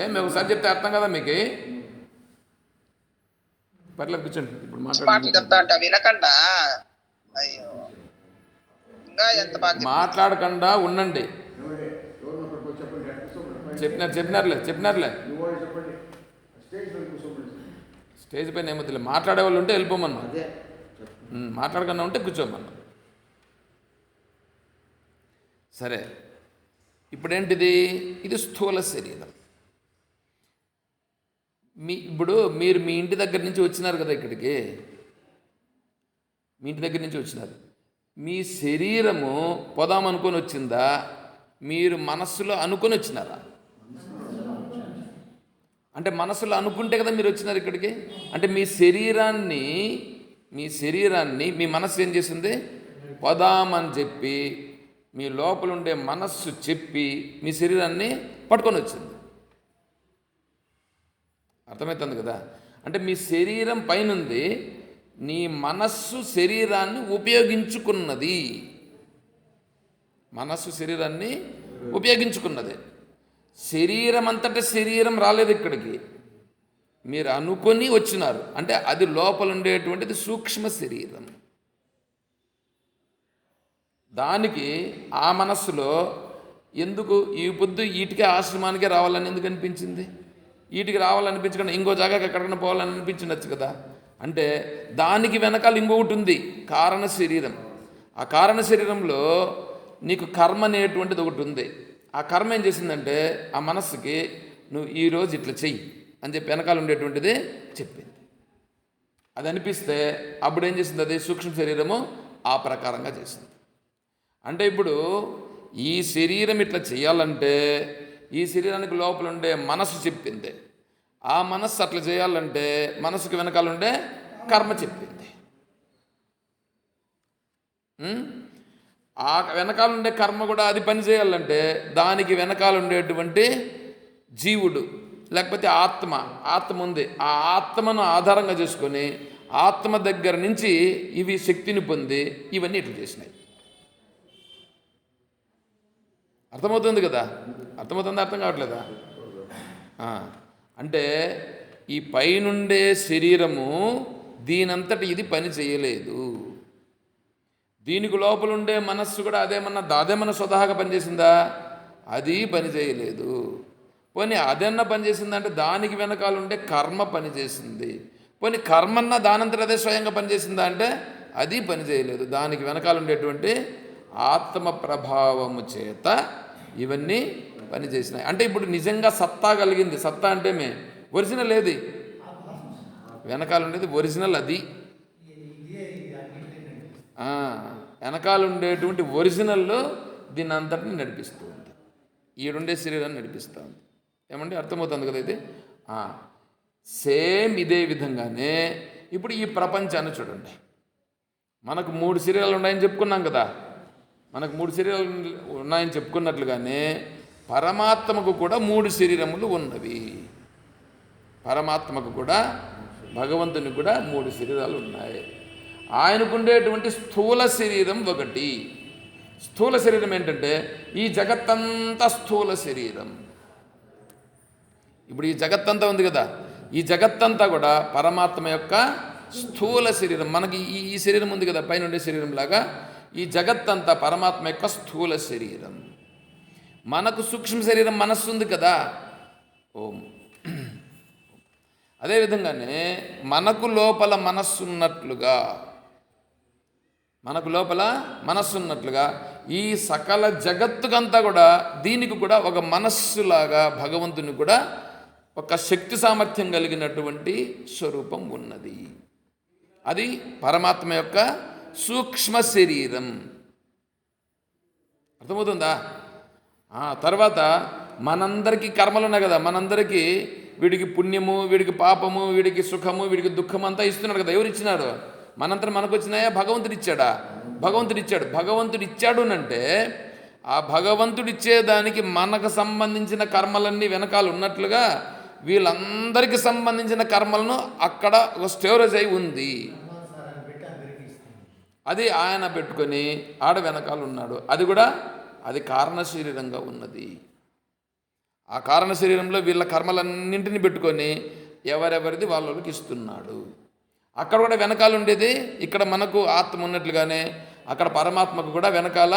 ఏం ఒకసారి చెప్తే అర్థం కదా మీకు? పట్ల కూర్చోండి. ఇప్పుడు మాట్లాడకుండా ఉండండి. చెప్పినారులే. స్టేజ్ పైన ఏమవుతుంది, మాట్లాడే వాళ్ళు ఉంటే వెళ్ళిపోమన్నా, మాట్లాడకుండా ఉంటే కూర్చోమన్నా. సరే, ఇప్పుడేంటిది? ఇది స్థూల శరీరం. ఇప్పుడు మీరు మీ ఇంటి దగ్గర నుంచి వచ్చినారు కదా ఇక్కడికి, మీ ఇంటి దగ్గర నుంచి వచ్చినారు. మీ శరీరము పోదామనుకొని వచ్చిందా, మీరు మనస్సులో అనుకొని వచ్చినారా? అంటే మనసులో అనుకుంటే కదా మీరు వచ్చినారు ఇక్కడికి. అంటే మీ శరీరాన్ని మీ మనస్సు ఏం చేసింది? పోదామని చెప్పి మీ లోపల ఉండే మనస్సు చెప్పి మీ శరీరాన్ని పట్టుకొని వచ్చింది. అర్థమవుతుంది కదా? అంటే మీ శరీరం పైనుంది, నీ మనస్సు శరీరాన్ని ఉపయోగించుకున్నది. మనస్సు శరీరాన్ని ఉపయోగించుకున్నది. శరీరం అంతటా శరీరం రాలేదు ఇక్కడికి, మీరు అనుకొని వచ్చినారు. అంటే అది లోపల ఉండేటువంటిది సూక్ష్మ శరీరం. దానికి ఆ మనస్సులో ఎందుకు ఈ పొద్దు వీటికే ఆశ్రమానికే రావాలని ఎందుకు అనిపించింది? వీటికి రావాలనిపించకుండా ఇంకో జాగాకి ఎక్కడికైనా పోవాలని అనిపించవచ్చు కదా. అంటే దానికి వెనకాల ఇంకొకటి ఉంది, కారణ శరీరం. ఆ కారణ శరీరంలో నీకు కర్మ అనేటువంటిది ఒకటి ఉంది. ఆ కర్మ ఏం చేసిందంటే ఆ మనస్సుకి నువ్వు ఈరోజు ఇట్లా చెయ్యి అని చెప్పి వెనకాల ఉండేటువంటిది చెప్పింది. అది అనిపిస్తే అప్పుడు ఏం చేసింది? అది సూక్ష్మ శరీరము ఆ ప్రకారంగా చేసింది. అంటే ఇప్పుడు ఈ శరీరం ఇట్లా చేయాలంటే ఈ శరీరానికి లోపల ఉండే మనసు చెప్పింది. ఆ మనస్సు అట్లా చేయాలంటే మనసుకి వెనకాల ఉండే కర్మ చెప్పింది. ఆ వెనకాల ఉండే కర్మ కూడా అది పని చేయాలంటే దానికి వెనకాల ఉండేటువంటి జీవుడు లేకపోతే ఆత్మ ఉంది. ఆ ఆత్మను ఆధారంగా చేసుకొని ఆత్మ దగ్గర నుంచి ఇవి శక్తిని పొంది ఇవన్నీ ఇట్లా చేసినాయి. అర్థమవుతుంది కదా? అర్థమవుతుందా? అర్థం కావట్లేదా? అంటే ఈ పైనుండే శరీరము దీనంతటి ఇది పని చేయలేదు. దీనికి లోపల ఉండే మనస్సు కూడా అదేమన్నా స్వతహాగా పనిచేసిందా? అది పని చేయలేదు. పోనీ అదన్నా పనిచేసిందంటే దానికి వెనకాల ఉండే కర్మ పనిచేసింది. పోనీ కర్మన్నా దానంతట అదే స్వయంగా పనిచేసిందా అంటే అది పని చేయలేదు. దానికి వెనకాల ఉండేటువంటి ఆత్మ ప్రభావము చేత ఇవన్నీ పనిచేసినాయి. అంటే ఇప్పుడు నిజంగా సత్తా కలిగింది. సత్తా అంటే ఒరిజినల్ ఏది? వెనకాల ఉండేది ఒరిజినల్ అది. వెనకాల ఉండేటువంటి ఒరిజినల్లో దీన్ని అంతటిని నడిపిస్తూ ఉంది. ఈడుండే శరీరాన్ని నడిపిస్తూ ఉంది. ఏమంటే అర్థమవుతుంది కదా ఇది? సేమ్ ఇదే విధంగానే ఇప్పుడు ఈ ప్రపంచాన్ని చూడండి. మనకు 3 శరీరాలు ఉన్నాయని చెప్పుకున్నాం కదా. మనకు 3 శరీరాలు ఉన్నాయని చెప్పుకున్నట్లుగానే పరమాత్మకు కూడా 3 శరీరములు ఉన్నవి. పరమాత్మకు కూడా, భగవంతునికి కూడా 3 శరీరాలు ఉన్నాయి. ఆయనకు ఉండేటువంటి స్థూల శరీరం ఒకటి. స్థూల శరీరం ఏంటంటే ఈ జగత్తంతా స్థూల శరీరం. ఇప్పుడు ఈ జగత్తంతా ఉంది కదా, ఈ జగత్తంతా కూడా పరమాత్మ యొక్క స్థూల శరీరం. మనకి ఈ శరీరం ఉంది కదా, పైన ఉండే శరీరం లాగా ఈ జగత్తంతా పరమాత్మ యొక్క స్థూల శరీరం. మనకు సూక్ష్మ శరీరం మనస్సు ఉంది కదా, ఓం. అదేవిధంగానే మనకు లోపల మనస్సున్నట్లుగా ఈ సకల జగత్తుకంతా కూడా దీనికి కూడా ఒక మనస్సులాగా భగవంతుని కూడా ఒక శక్తి సామర్థ్యం కలిగినటువంటి స్వరూపం ఉన్నది. అది పరమాత్మ యొక్క సూక్ష్మ శరీరం. అర్థమవుతుందా? తర్వాత మనందరికీ కర్మలు ఉన్నాయి కదా, మనందరికీ వీడికి పుణ్యము, వీడికి పాపము, వీడికి సుఖము, వీడికి దుఃఖం అంతా ఇస్తున్నాడు కదా. ఎవరు ఇచ్చినారు? మనంతా మనకు వచ్చినాయా? భగవంతుడు ఇచ్చాడా? భగవంతుడు ఇచ్చాడు. భగవంతుడు ఇచ్చాడు అంటే ఆ భగవంతుడు ఇచ్చేదానికి మనకు సంబంధించిన కర్మలన్నీ వెనకాల ఉన్నట్లుగా వీళ్ళందరికీ సంబంధించిన కర్మలను అక్కడ ఒక స్టోరేజ్ అయి ఉంది. అది ఆయన పెట్టుకొని ఆడ వెనకాల ఉన్నాడు. అది కూడా అది కారణ శరీరంగా ఉన్నది. ఆ కారణ శరీరంలో వీళ్ళ కర్మలన్నింటినీ పెట్టుకొని ఎవరెవరిది వాళ్ళకి ఇస్తున్నాడు. అక్కడ కూడా వెనకాల ఉండేది ఇక్కడ మనకు ఆత్మ ఉన్నట్లుగానే అక్కడ పరమాత్మకు కూడా వెనకాల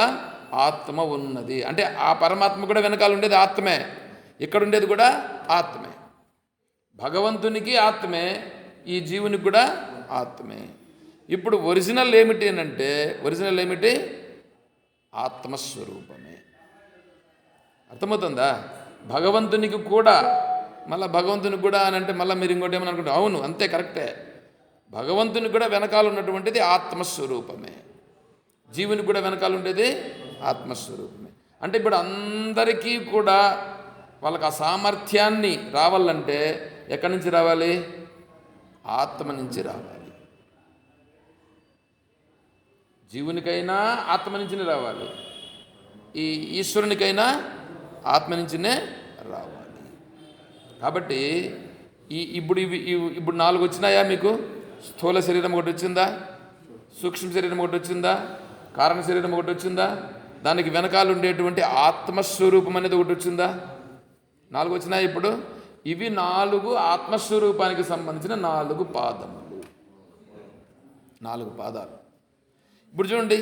ఆత్మ ఉన్నది. అంటే ఆ పరమాత్మ కూడా వెనకాల ఉండేది ఆత్మే, ఇక్కడ ఉండేది కూడా ఆత్మే. భగవంతునికి ఆత్మే, ఈ జీవునికి కూడా ఆత్మే. ఇప్పుడు ఒరిజినల్ ఏమిటి అంటే ఒరిజినల్ ఏమిటి? ఆత్మస్వరూపమే. అర్థమవుతుందా? భగవంతునికి కూడా మళ్ళీ భగవంతునికి కూడా అని అంటే మళ్ళీ మీరు ఇంకోటి ఏమని అనుకుంటారు? అవును, అంతే, కరెక్టే. భగవంతునికి కూడా వెనకాల ఉన్నటువంటిది ఆత్మస్వరూపమే, జీవునికి కూడా వెనకాల ఉండేది ఆత్మస్వరూపమే. అంటే ఇప్పుడు అందరికీ కూడా వాళ్ళకి ఆ సామర్థ్యాన్ని రావాలంటే ఎక్కడి నుంచి రావాలి? ఆత్మ నుంచి రావాలి. జీవునికైనా ఆత్మ నుంచినే రావాలి, ఈ ఈశ్వరునికైనా ఆత్మ నుంచినే రావాలి. కాబట్టి ఇప్పుడు 4 వచ్చినాయా మీకు? స్థూల శరీరం ఒకటి వచ్చిందా? సూక్ష్మ శరీరం ఒకటి వచ్చిందా? కారణ శరీరం ఒకటి వచ్చిందా? దానికి వెనకాల ఉండేటువంటి ఆత్మస్వరూపం అనేది ఒకటి వచ్చిందా? 4 వచ్చినాయి. ఇప్పుడు ఇవి 4 ఆత్మస్వరూపానికి సంబంధించిన 4 పాదములు, 4 పాదాలు. ఇప్పుడు చూడండి,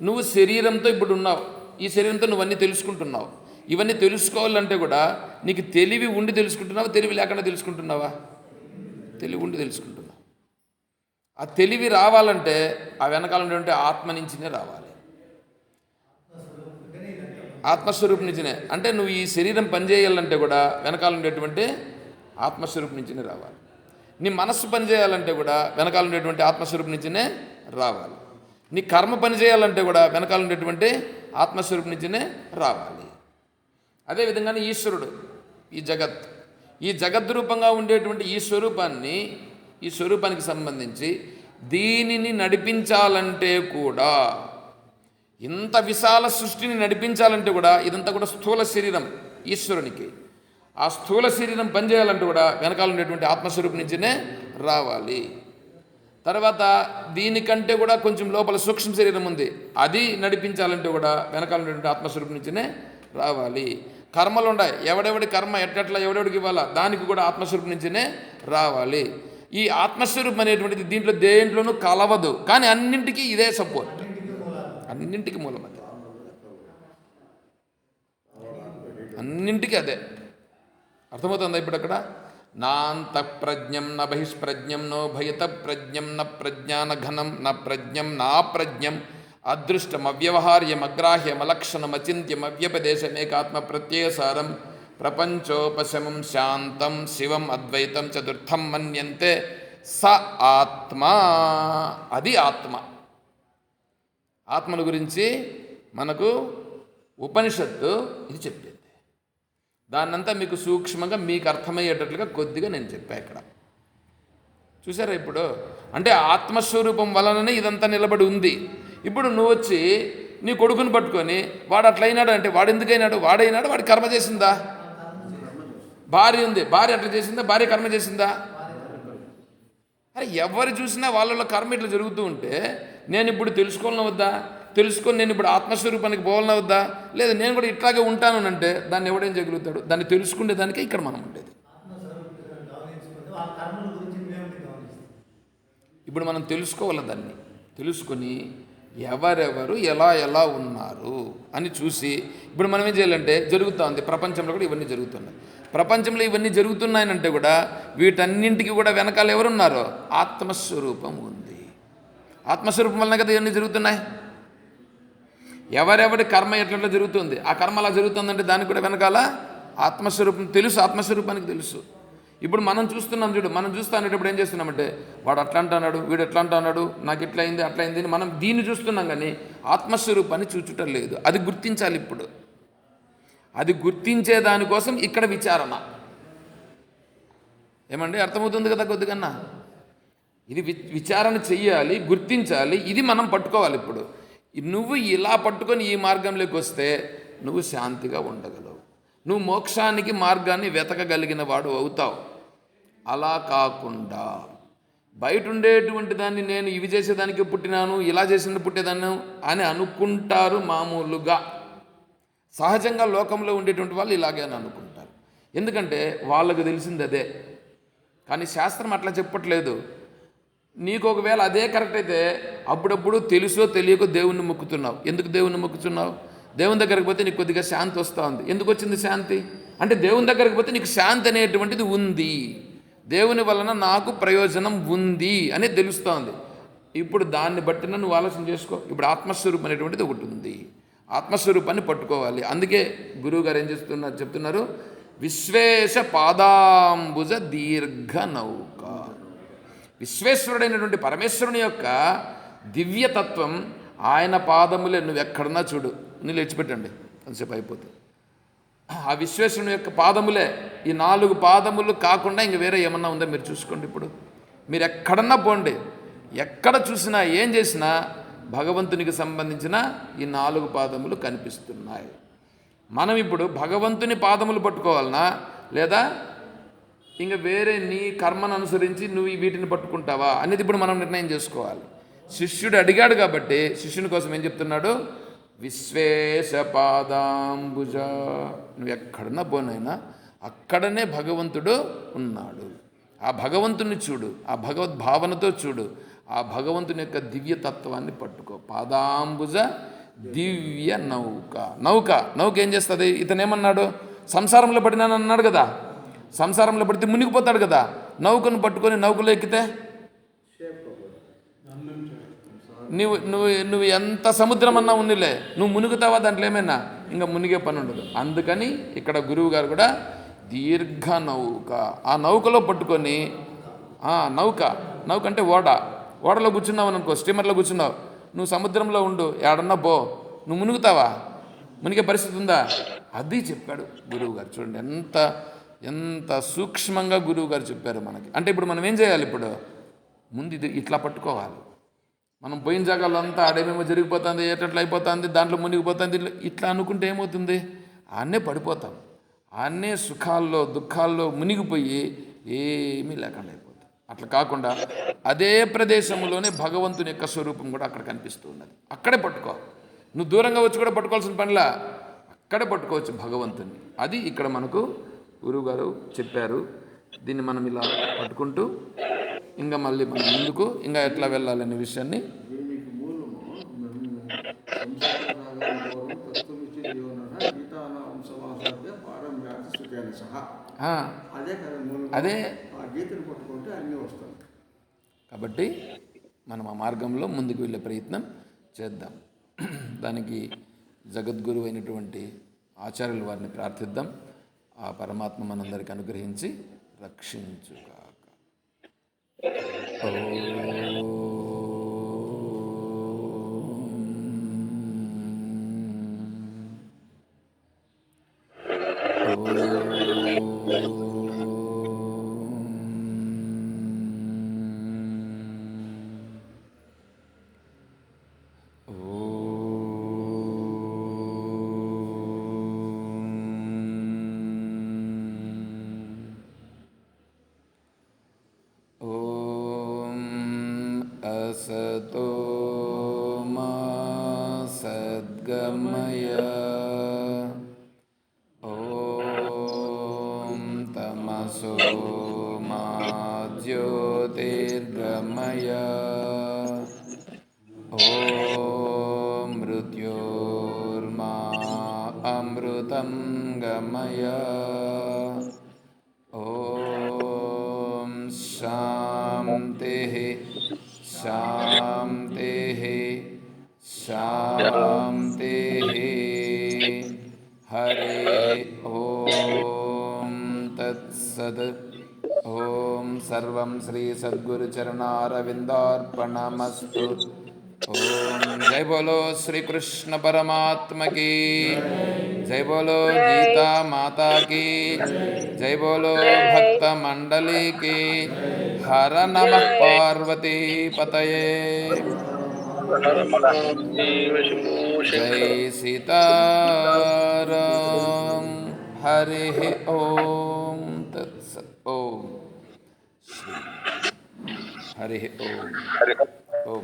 నువ్వు శరీరంతో ఇప్పుడు ఉన్నావు, ఈ శరీరంతో నువ్వన్నీ తెలుసుకుంటున్నావు. ఇవన్నీ తెలుసుకోవాలంటే కూడా నీకు తెలివి ఉండి తెలుసుకుంటున్నావా, తెలివి లేకుండా తెలుసుకుంటున్నావా? తెలివి ఉండి తెలుసుకుంటున్నావు. ఆ తెలివి రావాలంటే ఆ వెనకాల ఉండేటువంటి ఆత్మ నుంచినే రావాలి, ఆత్మస్వరూపం నుంచినే. అంటే నువ్వు ఈ శరీరం పనిచేయాలంటే కూడా వెనకాల ఉండేటువంటి ఆత్మస్వరూపం నుంచినే రావాలి. నీ మనస్సు పనిచేయాలంటే కూడా వెనకాల ఉండేటువంటి ఆత్మస్వరూపం నుంచినే రావాలి. నీ కర్మ పని చేయాలంటే కూడా వెనకాల ఉండేటువంటి ఆత్మస్వరూపం నుంచినే రావాలి. అదేవిధంగానే ఈశ్వరుడు, ఈ జగద్రూపంగా ఉండేటువంటి ఈ స్వరూపానికి సంబంధించి దీనిని నడిపించాలంటే కూడా, ఇంత విశాల సృష్టిని నడిపించాలంటే కూడా ఇదంతా కూడా స్థూల శరీరం ఈశ్వరునికి. ఆ స్థూల శరీరం పనిచేయాలంటే కూడా వెనకాల ఉండేటువంటి ఆత్మస్వరూపం నుంచినే రావాలి. తర్వాత దీనికంటే కూడా కొంచెం లోపల సూక్ష్మ శరీరం ఉంది, అది నడిపించాలంటే కూడా వెనకాల ఉండేటువంటి ఆత్మస్వరూపం నుంచినే రావాలి. కర్మలు ఉన్నాయి, ఎవడెవడి కర్మ ఎట్లా ఎవడెవడికి ఇవ్వాలా, దానికి కూడా ఆత్మస్వరూపం నుంచినే రావాలి. ఈ ఆత్మస్వరూపం అనేటువంటిది దీంట్లో దేంట్లోనూ కలవదు, కానీ అన్నింటికీ ఇదే సపోర్ట్, అన్నింటికి మూలం అదే, అన్నింటికీ అదే. అర్థమవుతుందా? ఇప్పుడు అక్కడ నాంత ప్రజ్ఞం న బహిష్ప్రజ్ఞం నో భయత ప్రజ్ఞం న ప్రజ్ఞాన ఘనం న ప్రజ్ఞం నా ప్రజ్ఞం అదృష్టం అవ్యవహార్యం అగ్రాహ్యం అలక్షణం అచింత్యం అవ్యపదేశమేకాత్మ ప్రత్యయసారం ప్రపంచోపశమం శాంతం శివం అద్వైతం చతుర్థం మన్యంతే స ఆత్మ. అది ఆత్మ. ఆత్మను గురించి మనకు ఉపనిషత్తు ఇది చెప్పింది. దాన్నంతా మీకు సూక్ష్మంగా మీకు అర్థమయ్యేటట్లుగా కొద్దిగా నేను చెప్పా ఇక్కడ. చూసారా ఇప్పుడు? అంటే ఆత్మస్వరూపం వలననే ఇదంతా నిలబడి ఉంది. ఇప్పుడు నువ్వు వచ్చి నీ కొడుకుని పట్టుకొని వాడు అట్లయినాడు అంటే వాడు ఎందుకైనాడు? వాడైనాడు, వాడి కర్మ చేసిందా? భార్య ఉంది, భార్య అట్లా చేసిందా? భార్య కర్మ చేసిందా? అరే ఎవరు చూసినా వాళ్ళ కర్మ ఇట్లా జరుగుతూ ఉంటే నేను ఇప్పుడు తెలుసుకోవాలన్నా వద్దా? తెలుసుకొని నేను ఇప్పుడు ఆత్మస్వరూపానికి పోవాలన్నా వద్దా? లేదు నేను కూడా ఇట్లాగే ఉంటాను అంటే దాన్ని ఎవడేం చేయగలుగుతాడు? దాన్ని తెలుసుకునే దానికే ఇక్కడ మనం ఉండేది. ఇప్పుడు మనం తెలుసుకోవాలి, దాన్ని తెలుసుకొని ఎవరెవరు ఎలా ఎలా ఉన్నారు అని చూసి ఇప్పుడు మనం ఏం చేయాలంటే జరుగుతూ ఉంది ప్రపంచంలో కూడా ఇవన్నీ జరుగుతున్నాయి. ప్రపంచంలో ఇవన్నీ జరుగుతున్నాయనంటే కూడా వీటన్నింటికి కూడా వెనకాల ఎవరున్నారో ఆత్మస్వరూపం ఉంది. ఆత్మస్వరూపం వలన కదా ఇవన్నీ జరుగుతున్నాయి. ఎవరెవరి కర్మ ఎట్లా జరుగుతుంది, ఆ కర్మ అలా జరుగుతుందంటే దానికి కూడా వెనకాల ఆత్మస్వరూపం తెలుసు, ఆత్మస్వరూపానికి తెలుసు. ఇప్పుడు మనం చూస్తున్నాం చూడు, మనం చూస్తా అనేటప్పుడు ఏం చేస్తున్నామంటే వాడు అట్లా అంటున్నాడు, వీడు ఎట్లా అంటున్నాడు, నాకు ఇట్లా అయింది అట్లా అయింది అని మనం దీన్ని చూస్తున్నాం, కానీ ఆత్మస్వరూపాన్ని చూచుటం లేదు. అది గుర్తించాలి. ఇప్పుడు అది గుర్తించే దానికోసం ఇక్కడ విచారణ. ఏమండి, అర్థమవుతుంది కదా కొద్దిగన్నా? ఇది విచారణ చెయ్యాలి, గుర్తించాలి, ఇది మనం పట్టుకోవాలి. ఇప్పుడు నువ్వు ఇలా పట్టుకొని ఈ మార్గంలోకి వస్తే నువ్వు శాంతిగా ఉండగలవు, నువ్వు మోక్షానికి మార్గాన్ని వెతకగలిగిన వాడు అవుతావు. అలా కాకుండా బయట ఉండేటువంటి దాన్ని నేను ఇవి చేసేదానికి పుట్టినాను, ఇలా చేసిన పుట్టేదాన్ని అని అనుకుంటారు. మామూలుగా సహజంగా లోకంలో ఉండేటువంటి వాళ్ళు ఇలాగే అని అనుకుంటారు. ఎందుకంటే వాళ్ళకు తెలిసింది అదే. కానీ శాస్త్రం అట్లా చెప్పట్లేదు. నీకు ఒకవేళ అదే కరెక్ట్ అయితే అప్పుడప్పుడు తెలుసో తెలియకో దేవుణ్ణి మొక్కుతున్నావు. ఎందుకు దేవుణ్ణి మొక్కుతున్నావు? దేవుని దగ్గరికి పోతే నీకు కొద్దిగా శాంతి వస్తూ ఉంది. ఎందుకు వచ్చింది శాంతి? అంటే దేవుని దగ్గరికి పోతే నీకు శాంతి అనేటువంటిది ఉంది, దేవుని వలన నాకు ప్రయోజనం ఉంది అని తెలుస్తోంది. ఇప్పుడు దాన్ని బట్టిన నువ్వు ఆలోచన చేసుకో. ఇప్పుడు ఆత్మస్వరూపం అనేటువంటిది ఒకటి ఉంది, ఆత్మస్వరూపాన్ని పట్టుకోవాలి. అందుకే గురువు గారు ఏం చెప్తున్నారు, విశ్వేశ పాదాంబుజ దీర్ఘ నౌక. విశ్వేశ్వరుడైనటువంటి పరమేశ్వరుని యొక్క దివ్యతత్వం ఆయన పాదములే. నువ్వు ఎక్కడన్నా చూడు, నువ్వు లేచిపెట్టండి కొంతసేపు అయిపోతుంది. ఆ విశ్వేశ్వరుని యొక్క పాదములే. ఈ 4 పాదములు కాకుండా ఇంక వేరే ఏమన్నా ఉందో మీరు చూసుకోండి. ఇప్పుడు మీరు ఎక్కడన్నా పోండి, ఎక్కడ చూసినా ఏం చేసినా భగవంతునికి సంబంధించిన ఈ 4 పాదములు కనిపిస్తున్నాయి. మనం ఇప్పుడు భగవంతుని పాదములు పట్టుకోవాలనా, లేదా ఇంకా వేరే నీ కర్మను అనుసరించి నువ్వు వీటిని పట్టుకుంటావా అనేది ఇప్పుడు మనం నిర్ణయం చేసుకోవాలి. శిష్యుడు అడిగాడు కాబట్టి శిష్యుని కోసం ఏం చెప్తున్నాడు, విశ్వేశ పాదాంబుజ. నువ్వు ఎక్కడన్నా పోనైనా అక్కడనే భగవంతుడు ఉన్నాడు. ఆ భగవంతుని చూడు, ఆ భగవద్భావనతో చూడు, ఆ భగవంతుని యొక్క దివ్యతత్వాన్ని పట్టుకో. పాదాంబుజ దివ్య నౌక. నౌక ఏం చేస్తుంది? ఇతనేమన్నాడు, సంసారంలో పడినాను అన్నాడు కదా, సంసారంలో పడితే మునిగిపోతాడు కదా. నౌకను పట్టుకొని నౌకలో ఎక్కితే నువ్వు ఎంత సముద్రం అన్నా ఉన్నిలే, నువ్వు మునుగుతావా దాంట్లో ఏమైనా? ఇంకా మునిగే పని ఉండదు. అందుకని ఇక్కడ గురువు గారు కూడా దీర్ఘ నౌక, ఆ నౌకలో పట్టుకొని, నౌక అంటే ఓడలో కూర్చున్నావు అనుకో, స్టీమర్లో కూర్చున్నావు, నువ్వు సముద్రంలో ఉండు, ఏడన్నా పో, నువ్వు మునుగుతావా? మునిగే పరిస్థితి ఉందా? అది చెప్పాడు గురువు గారు. చూడండి ఎంత సూక్ష్మంగా గురువు గారు చెప్పారు మనకి. అంటే ఇప్పుడు మనం ఏం చేయాలి? ఇప్పుడు ముందు ఇది ఇట్లా పట్టుకోవాలి. మనం పోయిన జాగాలో అంతా ఆడేమేమో జరిగిపోతుంది, ఏటట్లు అయిపోతుంది, దాంట్లో మునిగిపోతుంది, ఇట్లా అనుకుంటే ఏమవుతుంది? ఆన్నే పడిపోతాం, ఆన్నే సుఖాల్లో దుఃఖాల్లో మునిగిపోయి ఏమీ లేకుండా అయిపోతాం. అట్లా కాకుండా అదే ప్రదేశంలోనే భగవంతుని యొక్క స్వరూపం కూడా అక్కడ కనిపిస్తూ ఉన్నది. అక్కడే పట్టుకో. నువ్వు దూరంగా వచ్చి కూడా పట్టుకోవాల్సిన పనిలా, అక్కడే పట్టుకోవచ్చు భగవంతుని. అది ఇక్కడ మనకు గురువుగారు చెప్పారు. దీన్ని మనం ఇలా పట్టుకుంటూ ఇంకా మళ్ళీ మనం ముందుకు ఇంకా ఎట్లా వెళ్ళాలనే విషయాన్ని అదే. కాబట్టి మనం ఆ మార్గంలో ముందుకు వెళ్ళే ప్రయత్నం చేద్దాం. దానికి జగద్గురు అయినటువంటి ఆచార్యుల వారిని ప్రార్థిద్దాం. ఆ పరమాత్మ మనందరికి అనుగ్రహించి రక్షించుగాక. असतो मा सद्गमय, ॐ तमसो मा ज्योतिर्गमय, ॐ मृत्योर्मा अमृतं गमय, ॐ शान्तिः शान्तिः शान्तिः। हरे ॐ तत्सत्। ॐ सर्वं श्री सद्गुरुचरणारविन्दार्पणमस्तु। ॐ जय बोलो श्री कृष्ण परमात्मा की जय। जय बोलो गीता माता की, जय बोलो भक्त मंडली की। हर नमः पार्वती पतये। जय सीताराम। हरि ओम तत्सत्। ओम श्री हरि ओम। ओम